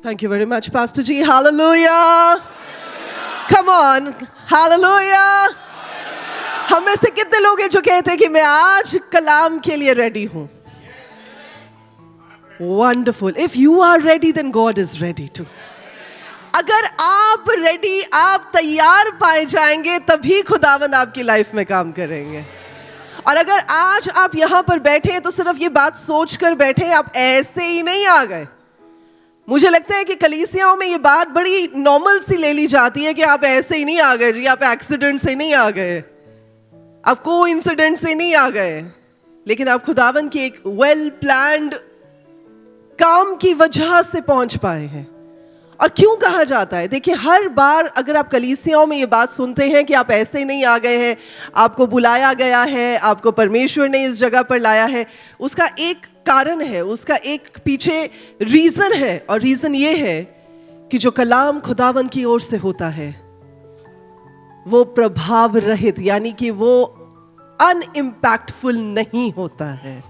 Thank you very much, Pastor G. Hallelujah. Come on. Hallelujah. हम में से कितने लोग हैं जो कहते हैं कि मैं आज कलाम के लिए रेडी हूं? Wonderful. If you are ready, then God is ready too. अगर आप रेडी, आप तैयार पाए जाएंगे, तभी खुदावंद आपकी लाइफ में काम करेंगे. और अगर आज आप यहाँ पर बैठे हैं तो सिर्फ ये बात सोच कर बैठे, आप ऐसे ही नहीं आ गए. मुझे लगता है कि कलीसियाओं में ये बात बड़ी नॉर्मल सी ले ली जाती है कि आप ऐसे ही नहीं आ गए जी, आप एक्सीडेंट से नहीं आ गए, आप को इंसिडेंट से नहीं आ गए, लेकिन आप खुदावन की एक वेल प्लान्ड काम की वजह से पहुंच पाए हैं. और क्यों कहा जाता है, देखिए हर बार अगर आप कलीसियाओं में ये बात सुनते हैं कि आप ऐसे ही नहीं आ गए हैं, आपको बुलाया गया है, आपको परमेश्वर ने इस जगह पर लाया है, उसका एक कारण है, उसका एक पीछे रीजन है. और रीजन ये है कि जो कलाम खुदावन की ओर से होता है वो प्रभाव रहित, यानी कि वो अनइम्पैक्टफुल नहीं होता है.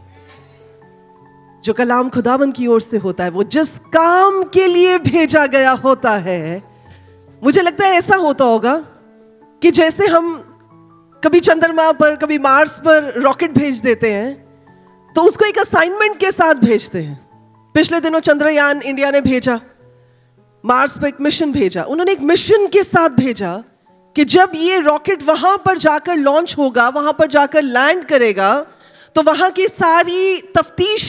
जो कलाम खुदावन की ओर से होता है, वो जिस काम के लिए भेजा गया होता है, मुझे लगता है ऐसा होता होगा कि जैसे हम कभी चंद्रमा पर, कभी मार्स पर रॉकेट भेज देते हैं तो उसको एक असाइनमेंट के साथ भेजते हैं. पिछले दिनों चंद्रयान इंडिया ने भेजा, मार्स पर एक मिशन भेजा. उन्होंने एक मिशन के साथ भेजा कि जब ये रॉकेट वहां पर जाकर लॉन्च होगा, वहां पर जाकर लैंड करेगा, तो वहां की सारी तफ्तीश,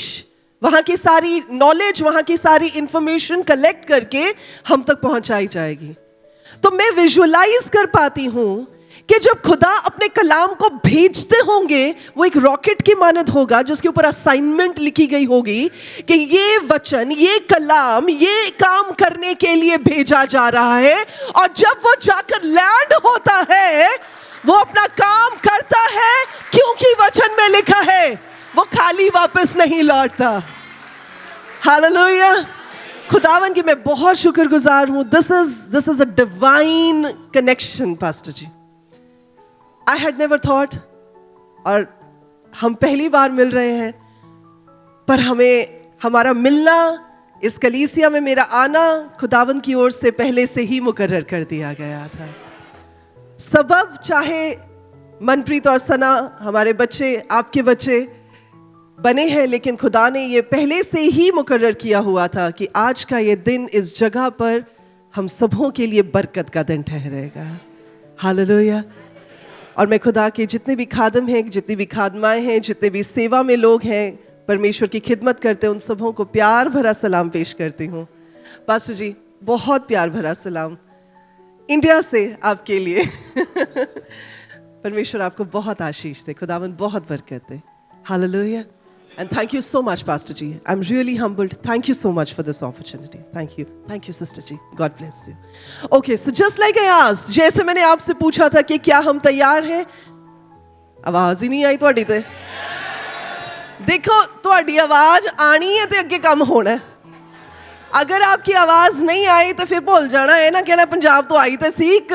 वहां की सारी नॉलेज, वहां की सारी इंफॉर्मेशन कलेक्ट करके हम तक पहुंचाई जाएगी. तो मैं विजुअलाइज कर पाती हूं कि जब खुदा अपने कलाम को भेजते होंगे, वो एक रॉकेट की मानद होगा जिसके ऊपर असाइनमेंट लिखी गई होगी कि ये वचन, ये कलाम, ये काम करने के लिए भेजा जा रहा है. और जब वो जाकर लैंड होता है, वो अपना काम करता है, क्योंकि वचन में लिखा है वो खाली वापस नहीं लौटता. हालेलुया. खुदावन की मैं बहुत शुक्रगुजार हूं. This is a divine connection pastor ji. I had never thought, और हम पहली बार मिल रहे हैं, पर हमारा मिलना, इस कलीसिया में मेरा आना खुदावन की ओर से पहले से ही मुकर्रर कर दिया गया था. सबब चाहे मनप्रीत और सना हमारे बच्चे, आपके बच्चे बने हैं, लेकिन खुदा ने ये पहले से ही मुकर्रर किया हुआ था कि आज का ये दिन इस जगह पर हम सबों के लिए बरकत का दिन ठहरेगा. हालेलुया. और मैं खुदा के जितने भी खादम हैं, जितनी भी खादमाएं हैं, जितने भी सेवा में लोग हैं, परमेश्वर की खिदमत करते हैं, उन सबों को प्यार भरा सलाम पेश करती हूँ. पास्टर जी, बहुत प्यार भरा सलाम इंडिया से आपके लिए. परमेश्वर आपको बहुत आशीष दे, खुदावन बहुत बरकत दे. Hallelujah. And thank you so much, Pastor G. I'm really humbled. Thank you so much for this opportunity. Thank you. Thank you, Sister G. God bless you. Okay, so just like I asked, जैसे मैंने आपसे पूछा था कि क्या हम तैयार हैं, आवाज ही नहीं आई ਤੁਹਾਡੀ ਤੇ. देखो, ਤੁਹਾਡੀ आवाज आनी है तो अगे काम होना है. अगर आपकी आवाज नहीं आई तो फिर भूल जाना है ना, कहना पंजाब तो आई तो सीख,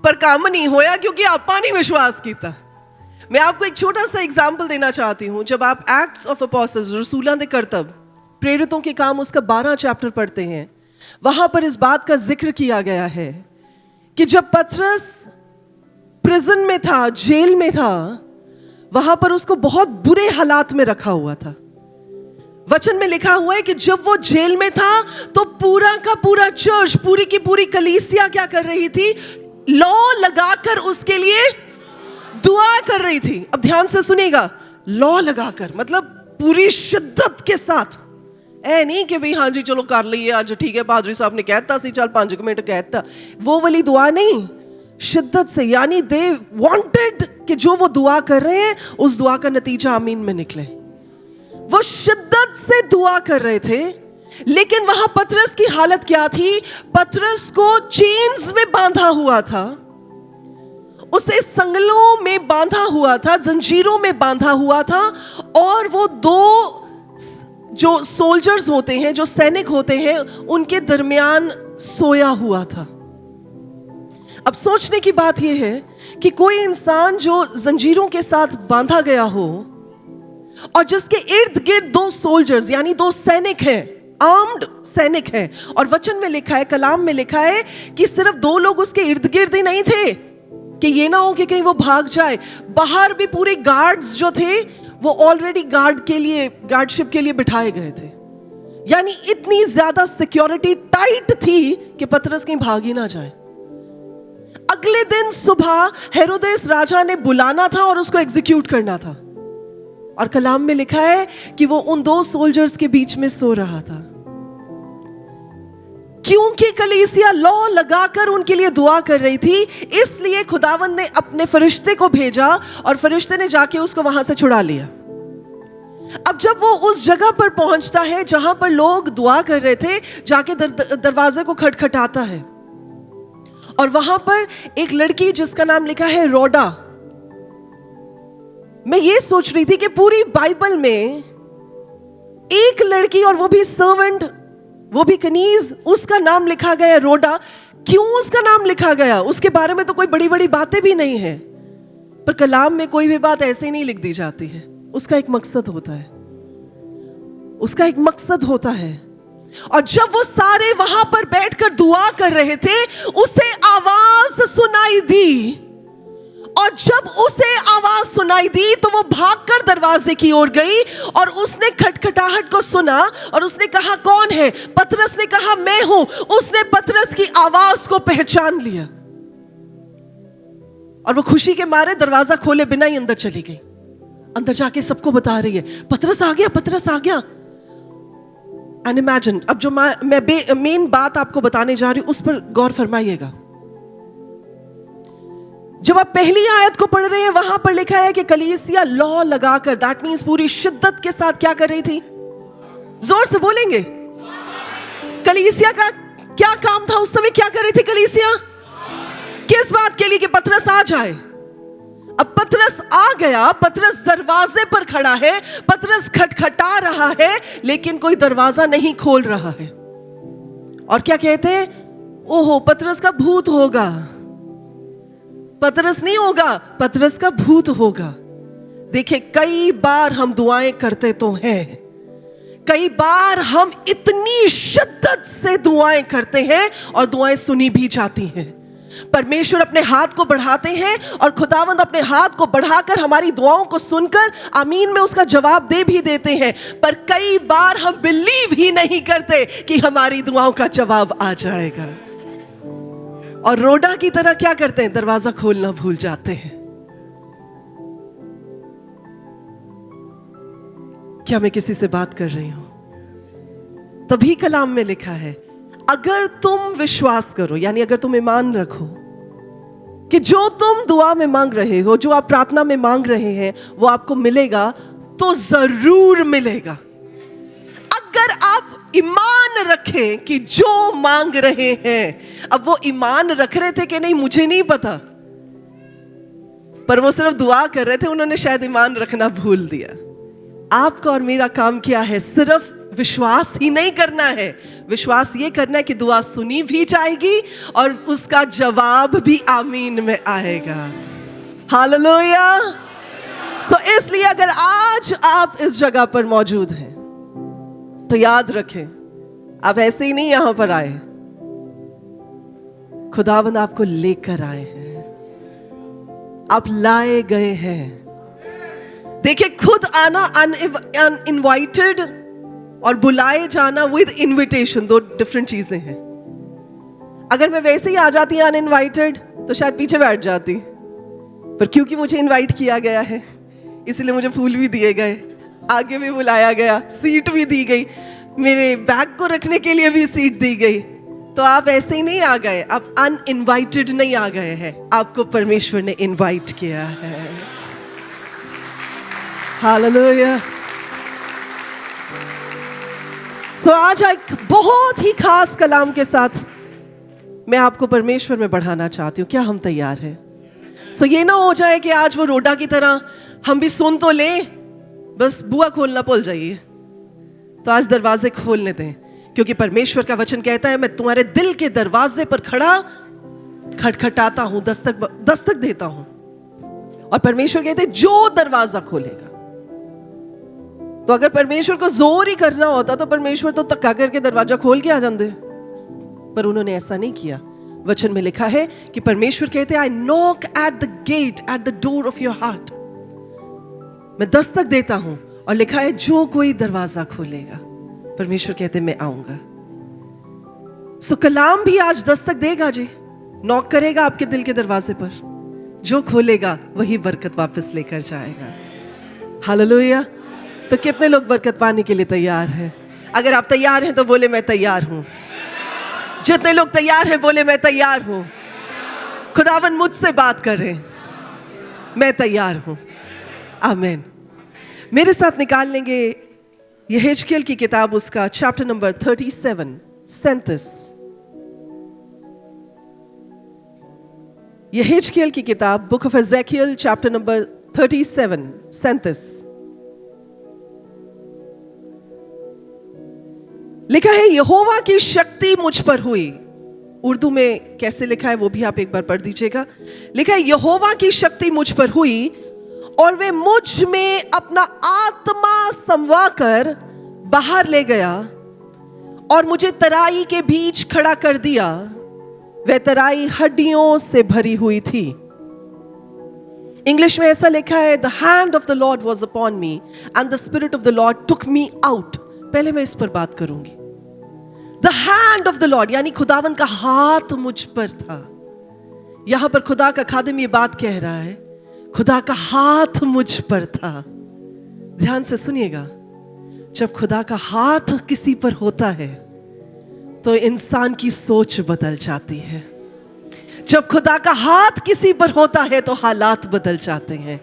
पर काम नहीं होया क्योंकि आपा नहीं विश्वास किया. मैं आपको एक छोटा सा एग्जाम्पल देना चाहती हूँ. जब आप एक्ट्स ऑफ अपोस्टल्स, रसूलों के करतब, प्रेरितों के काम, उसका 12 चैप्टर पढ़ते हैं, वहां पर इस बात का जिक्र किया गया है कि जब पतरस प्रिजन में था, जेल में था, वहां पर उसको बहुत बुरे हालात में रखा हुआ था. वचन में लिखा हुआ है कि जब वो जेल में था तो पूरा का पूरा चर्च, पूरी की पूरी कलीसिया क्या कर रही थी, लॉ लगाकर उसके लिए दुआ कर रही थी. अब ध्यान से सुनिएगा, लॉ लगाकर मतलब पूरी शिद्दत के साथ. ऐ नहीं कि भाई हाँ जी चलो कर लिए आज, ठीक है पादरी साहब ने कहता सी, चल 5 मिनट कहता, वो वाली दुआ नहीं, शिद्दत से. यानी दे वांटेड कि जो वो दुआ कर रहे हैं उस दुआ का नतीजा आमीन में निकले. वो शिद्दत से दुआ कर रहे थे. लेकिन वहां पतरस की हालत क्या थी? पतरस को चेन्स में बांधा हुआ था, उसे संगलों में बांधा हुआ था, जंजीरों में बांधा हुआ था, और वो 2 जो सोल्जर्स होते हैं, जो सैनिक होते हैं, उनके दरमियान सोया हुआ था. अब सोचने की बात यह है कि कोई इंसान जो जंजीरों के साथ बांधा गया हो और जिसके इर्द गिर्द 2 सोल्जर्स यानी 2 सैनिक हैं, आर्म्ड सैनिक हैं। और वचन में लिखा है, कलाम में लिखा है कि सिर्फ 2 लोग उसके इर्द गिर्द ही नहीं थे कि ये ना हो कि कहीं वो भाग जाए। बाहर भी पूरे गार्ड्स जो थे वो ऑलरेडी गार्डशिप के लिए बिठाए गए थे। यानी इतनी ज्यादा सिक्योरिटी टाइट थी कि पतरस कहीं भाग ही ना जाए। अगले दिन सुबह हेरोदेस राजा ने बुलाना था और उसको एग्जीक्यूट करना था। और कलाम में लिखा है कि वो उन 2 सोल्जर्स के बीच में सो रहा था। क्योंकि कलीसिया लॉ लगाकर उनके लिए दुआ कर रही थी, इसलिए खुदावंद ने अपने फरिश्ते को भेजा और फरिश्ते ने जाके उसको वहां से छुड़ा लिया। अब जब वो उस जगह पर पहुंचता है जहां पर लोग दुआ कर रहे थे, जाके दरवाजे को खटखटाता है और वहां पर एक लड़की जिसका नाम लिखा है रोडा। मैं ये सोच रही थी कि पूरी बाइबल में एक लड़की, और वो भी सर्वेंट, वो भी कनीज, उसका नाम लिखा गया रोडा। क्यों उसका नाम लिखा गया? उसके बारे में तो कोई बड़ी बड़ी बातें भी नहीं है, पर कलाम में कोई भी बात ऐसे नहीं लिख दी जाती है। उसका एक मकसद होता है, उसका एक मकसद होता है। और जब वो सारे वहां पर बैठकर दुआ कर रहे थे, उसे आवाज सुनाई दी। और जब उसे आवाज सुनाई दी तो वो भागकर दरवाजे की ओर गई और उसने खटखटाहट को सुना और उसने कहा, कौन है? पतरस ने कहा, मैं हूं। उसने पतरस की आवाज को पहचान लिया और वो खुशी के मारे दरवाजा खोले बिना ही अंदर चली गई। अंदर जाके सबको बता रही है, पतरस आ गया, पतरस आ गया। एंड इमेजिन, अब जो मैं मेन बात आपको बताने जा रही हूं उस पर गौर फरमाइएगा। जब आप पहली आयत को पढ़ रहे हैं, वहां पर लिखा है कि कलीसिया लॉ लगाकर, दैट मींस पूरी शिद्दत के साथ क्या कर रही थी? जोर से बोलेंगे। कलीसिया का क्या काम था उस समय? क्या कर रही थी कलीसिया? किस बात के लिए? कि पतरस आ जाए। अब पतरस आ गया, पतरस दरवाजे पर खड़ा है, पतरस खटखटा रहा है, लेकिन कोई दरवाजा नहीं खोल रहा है। और क्या कहते हैं? ओहो, पतरस का भूत होगा। पतरस नहीं होगा, पतरस का भूत होगा। देखिए, कई बार हम दुआएं करते तो हैं, कई बार हम इतनी शिद्दत से दुआएं करते हैं और दुआएं सुनी भी जाती हैं। परमेश्वर अपने हाथ को बढ़ाते हैं और खुदावंद अपने हाथ को बढ़ाकर हमारी दुआओं को सुनकर आमीन में उसका जवाब दे भी देते हैं। पर कई बार हम बिलीव ही नहीं करते कि हमारी दुआओं का जवाब आ जाएगा, और रोडा की तरह क्या करते हैं? दरवाजा खोलना भूल जाते हैं। क्या मैं किसी से बात कर रही हूं? तभी कलाम में लिखा है, अगर तुम विश्वास करो, यानी अगर तुम ईमान रखो कि जो तुम दुआ में मांग रहे हो, जो आप प्रार्थना में मांग रहे हैं, वो आपको मिलेगा, तो जरूर मिलेगा। अगर आप ईमान रखें कि जो मांग रहे हैं। अब वो ईमान रख रहे थे कि नहीं मुझे नहीं पता, पर वो सिर्फ दुआ कर रहे थे, उन्होंने शायद ईमान रखना भूल दिया। आपका और मेरा काम क्या है? सिर्फ विश्वास ही नहीं करना है, विश्वास ये करना है कि दुआ सुनी भी जाएगी और उसका जवाब भी आमीन में आएगा। हालेलुया। सो इसलिए अगर आज आप इस जगह पर मौजूद हैं तो याद रखें, आप ऐसे ही नहीं यहां पर आए, खुदावंद आपको लेकर आए हैं, आप लाए गए हैं। देखिए, खुद आना अनइनवाइटेड और बुलाए जाना विद इनविटेशन, 2 डिफरेंट चीजें हैं। अगर मैं वैसे ही आ जाती अनइनवाइटेड तो शायद पीछे बैठ जाती, पर क्योंकि मुझे इनवाइट किया गया है इसलिए मुझे फूल भी दिए गए, आगे भी बुलाया गया, सीट भी दी गई, मेरे बैग को रखने के लिए भी सीट दी गई। तो आप ऐसे ही नहीं आ गए, आप अनइनवाइटेड नहीं आ गए हैं, आपको परमेश्वर ने इनवाइट किया है। हालेलुया। सो आज एक बहुत ही खास कलाम के साथ मैं आपको परमेश्वर में बढ़ाना चाहती हूँ। क्या हम तैयार हैं? सो ये ना हो जाए कि आज वो रोडा की तरह हम भी सुन तो लें, बस बुआ खोलना भूल जाइए। तो आज दरवाजे खोलने दें, क्योंकि परमेश्वर का वचन कहता है, मैं तुम्हारे दिल के दरवाजे पर खड़ा खटखटाता हूं, दस्तक देता हूं। और परमेश्वर कहते हैं, जो दरवाजा खोलेगा। तो तो अगर परमेश्वर को जोर ही करना होता तो परमेश्वर तो धक्का करके दरवाजा खोल के आ जाते, पर उन्होंने ऐसा नहीं किया। वचन में लिखा है कि परमेश्वर कहते हैं, I knock at the gate at the door of your heart, मैं दस्तक देता हूं, और लिखा है जो कोई दरवाजा खोलेगा, परमेश्वर कहते मैं आऊंगा। सो कलाम भी आज दस्तक देगा जी, नॉक करेगा आपके दिल के दरवाजे पर, जो खोलेगा वही बरकत वापस लेकर जाएगा। हालेलुया। तो कितने लोग बरकत पाने के लिए तैयार हैं? अगर आप तैयार हैं तो बोले मैं तैयार हूं। जितने लोग तैयार हैं बोले मैं तैयार हूं। खुदावन मुझसे बात कर रहे हैं, मैं तैयार हूं। आमीन। मेरे साथ निकाल लेंगे यहेजकेल की किताब, उसका चैप्टर नंबर 37। यहेजकेल की किताब, book of Ezekiel, chapter number 37। लिखा है यहोवा की शक्ति मुझ पर हुई। उर्दू में कैसे लिखा है वो भी आप एक बार पढ़ दीजिएगा। लिखा है यहोवा की शक्ति मुझ पर हुई और वे मुझ में अपना आत्मा समवा कर बाहर ले गया और मुझे तराई के बीच खड़ा कर दिया। वह तराई हड्डियों से भरी हुई थी। इंग्लिश में ऐसा लिखा है, the hand of the Lord was upon me and the spirit of the Lord took me out. पहले मैं इस पर बात करूंगी। The hand of the Lord यानी खुदावन का हाथ मुझ पर था। यहां पर खुदा का खादिम ये बात कह रहा है, खुदा का हाथ मुझ पर था। ध्यान से सुनिएगा, जब खुदा का हाथ किसी पर होता है तो इंसान की सोच बदल जाती है। जब खुदा का हाथ किसी पर होता है तो हालात बदल जाते हैं।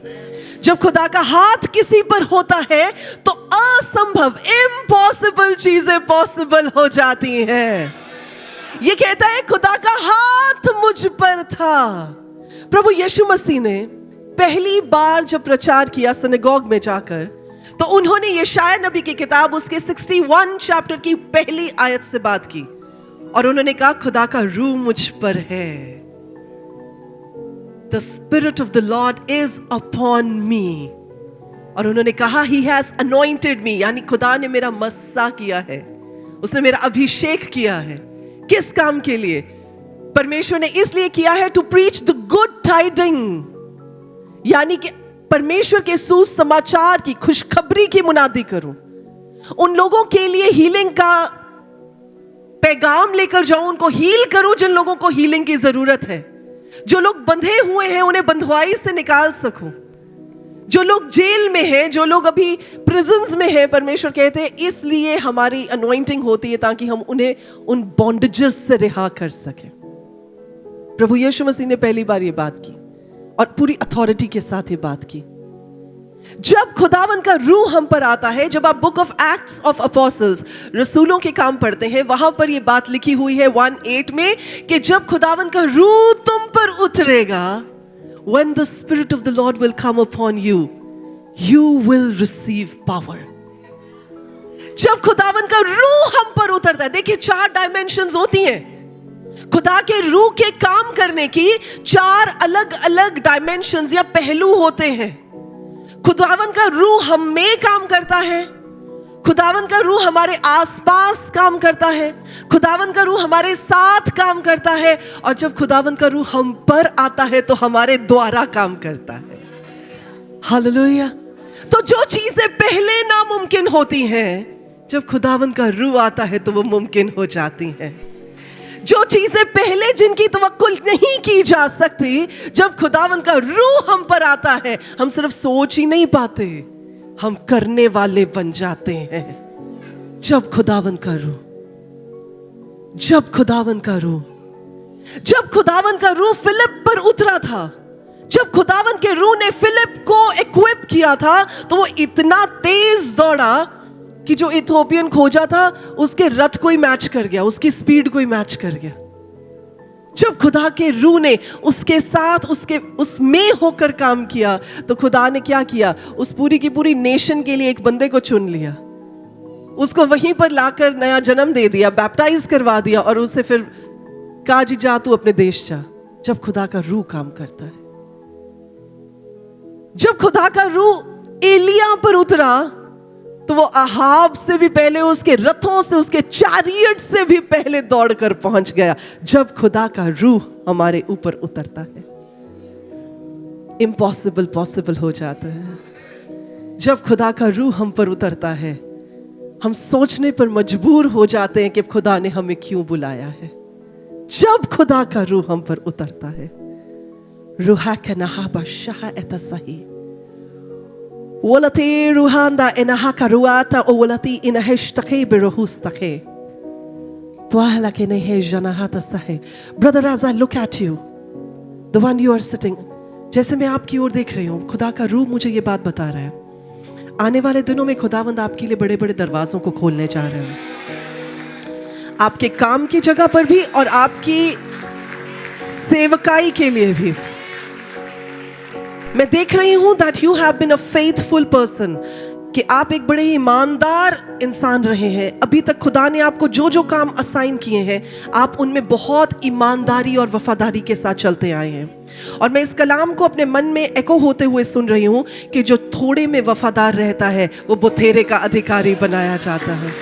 जब खुदा का हाथ किसी पर होता है तो असंभव, इम्पॉसिबल चीजें पॉसिबल हो जाती हैं। ये कहता है खुदा का हाथ मुझ पर था। प्रभु यीशु मसीह ने पहली बार जब प्रचार किया सिनेगॉग में जाकर, तो उन्होंने यशायाह नबी की किताब उसके 61 चैप्टर की पहली आयत से बात की और उन्होंने कहा खुदा का रूह मुझ पर है। The Spirit of the Lord is upon me। और उन्होंने कहा He has anointed me, यानी खुदा ने मेरा मस्सा किया है, उसने मेरा अभिषेक किया है। किस काम के लिए? परमेश्वर ने इसलिए किया है to preach the good tiding, यानी कि परमेश्वर के सुसमाचार की, खुशखबरी की मुनादी करूं, उन लोगों के लिए हीलिंग का पैगाम लेकर जाऊं, उनको हील करूं जिन लोगों को हीलिंग की जरूरत है। जो लोग बंधे हुए हैं उन्हें बंधुआई से निकाल सकूं। जो लोग जेल में हैं, जो लोग अभी प्रिजन्स में हैं, परमेश्वर कहते हैं इसलिए हमारी अनॉइंटिंग होती है ताकि हम उन्हें उन बॉन्डेजेस से रिहा कर सकें। प्रभु यीशु मसीह ने पहली बार ये बात की और पूरी अथॉरिटी के साथ ये बात की। जब खुदावन का रूह हम पर आता है, जब आप book of acts of apostles, रसूलों के काम पढ़ते हैं, वहां पर ये बात लिखी हुई है 1:8 में कि जब खुदावन का रूह तुम पर उतरेगा, when the spirit of the Lord will come upon you, you will receive power। जब खुदावन का रूह हम पर उतरता है, देखिए 4 डायमेंशंस होती हैं। खुदा के रूह के काम करने की 4 अलग अलग डायमेंशंस या पहलू होते हैं। खुदावन का रूह हम में काम करता है, खुदावन का रूह हमारे आसपास काम करता है, खुदावन का रूह हमारे साथ काम करता है, और जब खुदावन का रूह हम पर आता है तो हमारे द्वारा काम करता है। हालेलुया। तो जो चीजें पहले नामुमकिन होती हैं, जब खुदावन का रूह आता है तो वो मुमकिन हो जाती हैं। जो चीजें पहले जिनकी तवक्कुल नहीं की जा सकती, जब खुदावन का रूह हम पर आता है, हम सिर्फ सोच ही नहीं पाते, हम करने वाले बन जाते हैं। जब खुदावन का रूह फिलिप पर उतरा था, जब खुदावन के रूह ने फिलिप को इक्विप किया था, तो वो इतना तेज दौड़ा कि जो इथोपियन खोजा था उसके रथ को ही मैच कर गया, उसकी स्पीड को ही मैच कर गया। जब खुदा के रूह ने उसके साथ उसमें होकर काम किया, तो खुदा ने क्या किया? उस पूरी की पूरी नेशन के लिए एक बंदे को चुन लिया, उसको वहीं पर लाकर नया जन्म दे दिया, बैप्टाइज करवा दिया, और उसे फिर कहा जी जा तू अपने देश जा। जब खुदा का रूह काम करता है, जब खुदा का रूह एलिया पर उतरा, तो वो अहाब से भी पहले, उसके रथों से, उसके चैरियट से भी पहले दौड़कर पहुंच गया। जब खुदा का रूह हमारे ऊपर उतरता है, इम्पॉसिबल पॉसिबल हो जाता है। जब खुदा का रूह हम पर उतरता है, हम सोचने पर मजबूर हो जाते हैं कि खुदा ने हमें क्यों बुलाया है। जब खुदा का रूह हम पर उतरता है, रूहा के नहाबा शाह एतसही वलती रूहांदा इनहा करुआता ओ वलती इनहेश्तके बिरहुस्तके त्वाला के नहीं जनाहाता सहे। Brother, as I look at you, the one you are sitting, जैसे मैं आपकी ओर देख रही हूँ, खुदा का रूह मुझे ये बात बता रहा है, आने वाले दिनों में खुदावंद आपके लिए बड़े बड़े दरवाजों को खोलने जा रहे हैं, आपके काम की जगह पर भी और आपकी सेवकाई के लिए भी। मैं देख रही हूं that you have been a faithful person, कि आप एक बड़े ईमानदार इंसान रहे हैं। अभी तक खुदा ने आपको जो जो काम असाइन किए हैं, आप उनमें बहुत ईमानदारी और वफादारी के साथ चलते आए हैं। और मैं इस कलाम को अपने मन में एको होते हुए सुन रही हूं कि जो थोड़े में वफादार रहता है, वो बथेरे का अधिकारी बनाया जाता है।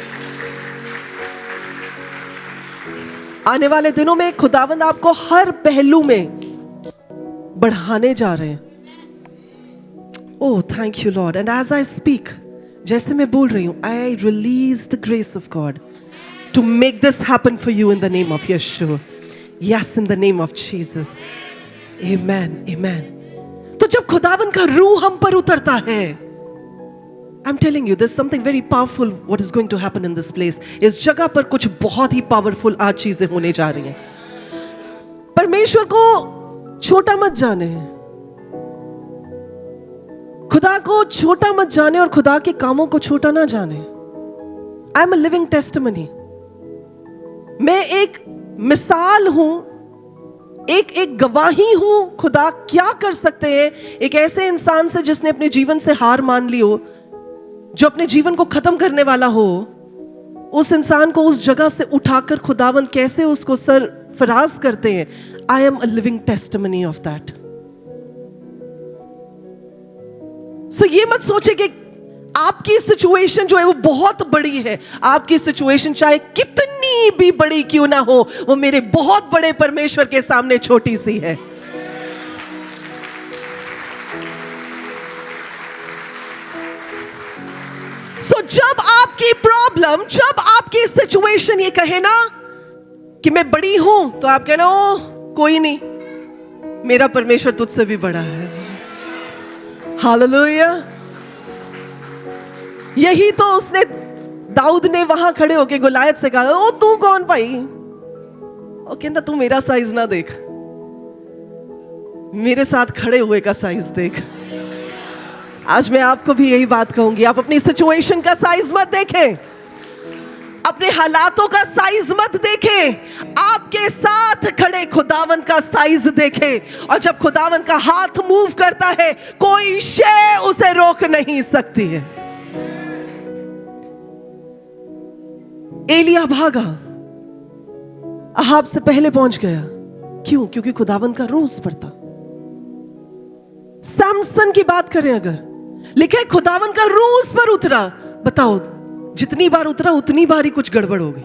आने वाले दिनों में खुदावंद आपको हर पहलू में बढ़ाने जा रहे हैं। Oh, thank you, Lord. And as I speak, जैसे मैं बोल रही हूँ, I release the grace of God to make this happen for you in the name of Yeshua. Yes, in the name of Jesus. Amen, amen. तो जब खुदावन का रूह हम पर उतरता है, I'm telling you, there's something very powerful what is going to happen in this place. इस जगह पर कुछ बहुत ही powerful आज चीजें होने जा रही हैं। परमेश्वर को छोटा मत जाने, खुदा को छोटा मत जाने और खुदा के कामों को छोटा ना जाने। आई एम अ लिविंग टेस्टिमनी। मैं एक मिसाल हूं, एक गवाही हूं खुदा क्या कर सकते हैं एक ऐसे इंसान से जिसने अपने जीवन से हार मान ली हो, जो अपने जीवन को खत्म करने वाला हो। उस इंसान को उस जगह से उठाकर खुदावन कैसे उसको सरफराज करते हैं। I am a living testimony of that. So ये मत सोचे कि आपकी सिचुएशन जो है वो बहुत बड़ी है। आपकी सिचुएशन चाहे कितनी भी बड़ी क्यों ना हो, वो मेरे बहुत बड़े परमेश्वर के सामने छोटी सी है। सो जब आपकी प्रॉब्लम, जब आपकी सिचुएशन ये कहे ना कि मैं बड़ी हूं, तो आप कहना ओ कोई नहीं, मेरा परमेश्वर तुझसे भी बड़ा है। हालेलुया। यही तो उसने, दाऊद ने वहां खड़े होके गोलायत से कहा, ओ तू कौन भाई? और कहता तू मेरा साइज ना देख, मेरे साथ खड़े हुए का साइज देख। आज मैं आपको भी यही बात कहूंगी, आप अपनी सिचुएशन का साइज मत देखें, अपने हालातों का साइज मत देखें, आपके साथ खड़े खुदावन का साइज देखें। और जब खुदावन का हाथ मूव करता है, कोई शय उसे रोक नहीं सकती है। एलिया भागा, अहाब से पहले पहुंच गया। क्यों? क्योंकि खुदावन का रूह उस पर था। सैमसन की बात करें अगर, लिखा है खुदावन का रूह उस पर उतरा। बताओ, जितनी बार उतरा उतनी बार ही कुछ गड़बड़ हो गई।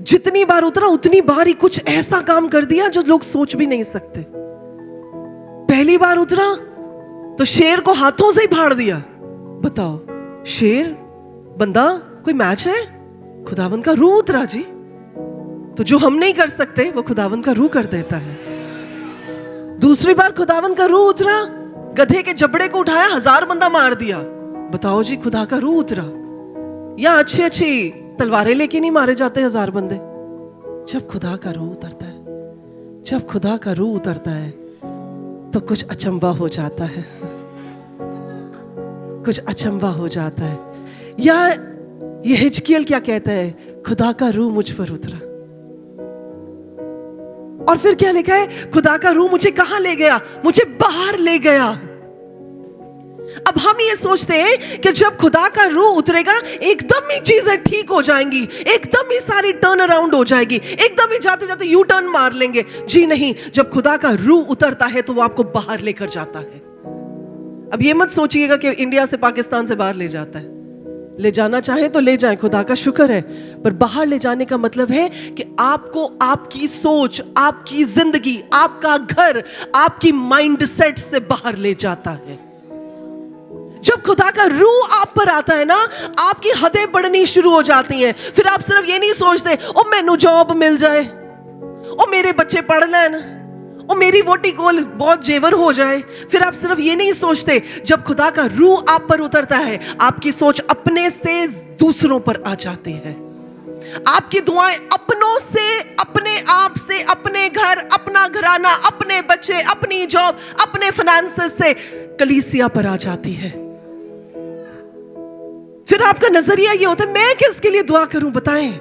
जितनी बार उतरा उतनी बार ही कुछ ऐसा काम कर दिया जो लोग सोच भी नहीं सकते। पहली बार उतरा तो शेर को हाथों से ही फाड़ दिया। बताओ, शेर बंदा कोई मैच है? खुदावन का रूह उतरा जी। तो जो हम नहीं कर सकते वो खुदावन का रूह कर देता है। दूसरी बार खुदावन का रूह उतरा, गधे के जबड़े को उठाया, 1000 बंदा मार दिया। बताओ जी, खुदा का रूह उतरा। या अच्छी अच्छी तलवारें लेके नहीं मारे जाते 1000 बंदे। जब खुदा का रूह उतरता है, जब खुदा का रूह उतरता है तो कुछ अचंभा हो जाता है, कुछ अचंभा हो जाता है। या ये हिजकियल क्या कहता है? खुदा का रूह मुझ पर उतरा। और फिर क्या लिखा है? खुदा का रूह मुझे कहां ले गया? मुझे बाहर ले गया। अब हम ये सोचते हैं कि जब खुदा का रूह उतरेगा एकदम ही चीजें ठीक हो जाएंगी, एकदम ही सारी टर्न अराउंड हो जाएगी, एकदम ही जाते जाते यू टर्न मार लेंगे। जी नहीं, जब खुदा का रूह उतरता है तो वो आपको बाहर लेकर जाता है। अब ये मत सोचिएगा कि इंडिया से पाकिस्तान से बाहर ले जाता है, ले जाना चाहे तो ले जाए, खुदा का शुक्र है, पर बाहर ले जाने का मतलब है कि आपको आपकी सोच, आपकी जिंदगी, आपका घर, आपकी माइंडसेट से बाहर ले जाता है। जब खुदा का रूह आप पर आता है ना, आपकी हदें बढ़नी शुरू हो जाती हैं। फिर आप सिर्फ ये नहीं सोचते ओ मैनू जॉब मिल जाए, ओ मेरे बच्चे पढ़ लेन, ओ मेरी वोटी कोल बहुत जेवर हो जाए। फिर आप सिर्फ ये नहीं सोचते, जब खुदा का रूह आप पर उतरता है, आपकी सोच अपने से दूसरों पर आ जाती है। आपकी दुआएं अपनों से, अपने आप से, अपने घर, अपना घराना, अपने बच्चे, अपनी जॉब, अपने फाइनेंसेस से कलीसिया पर आ जाती है। फिर आपका नजरिया ये होता है मैं किसके लिए दुआ करूं बताएं।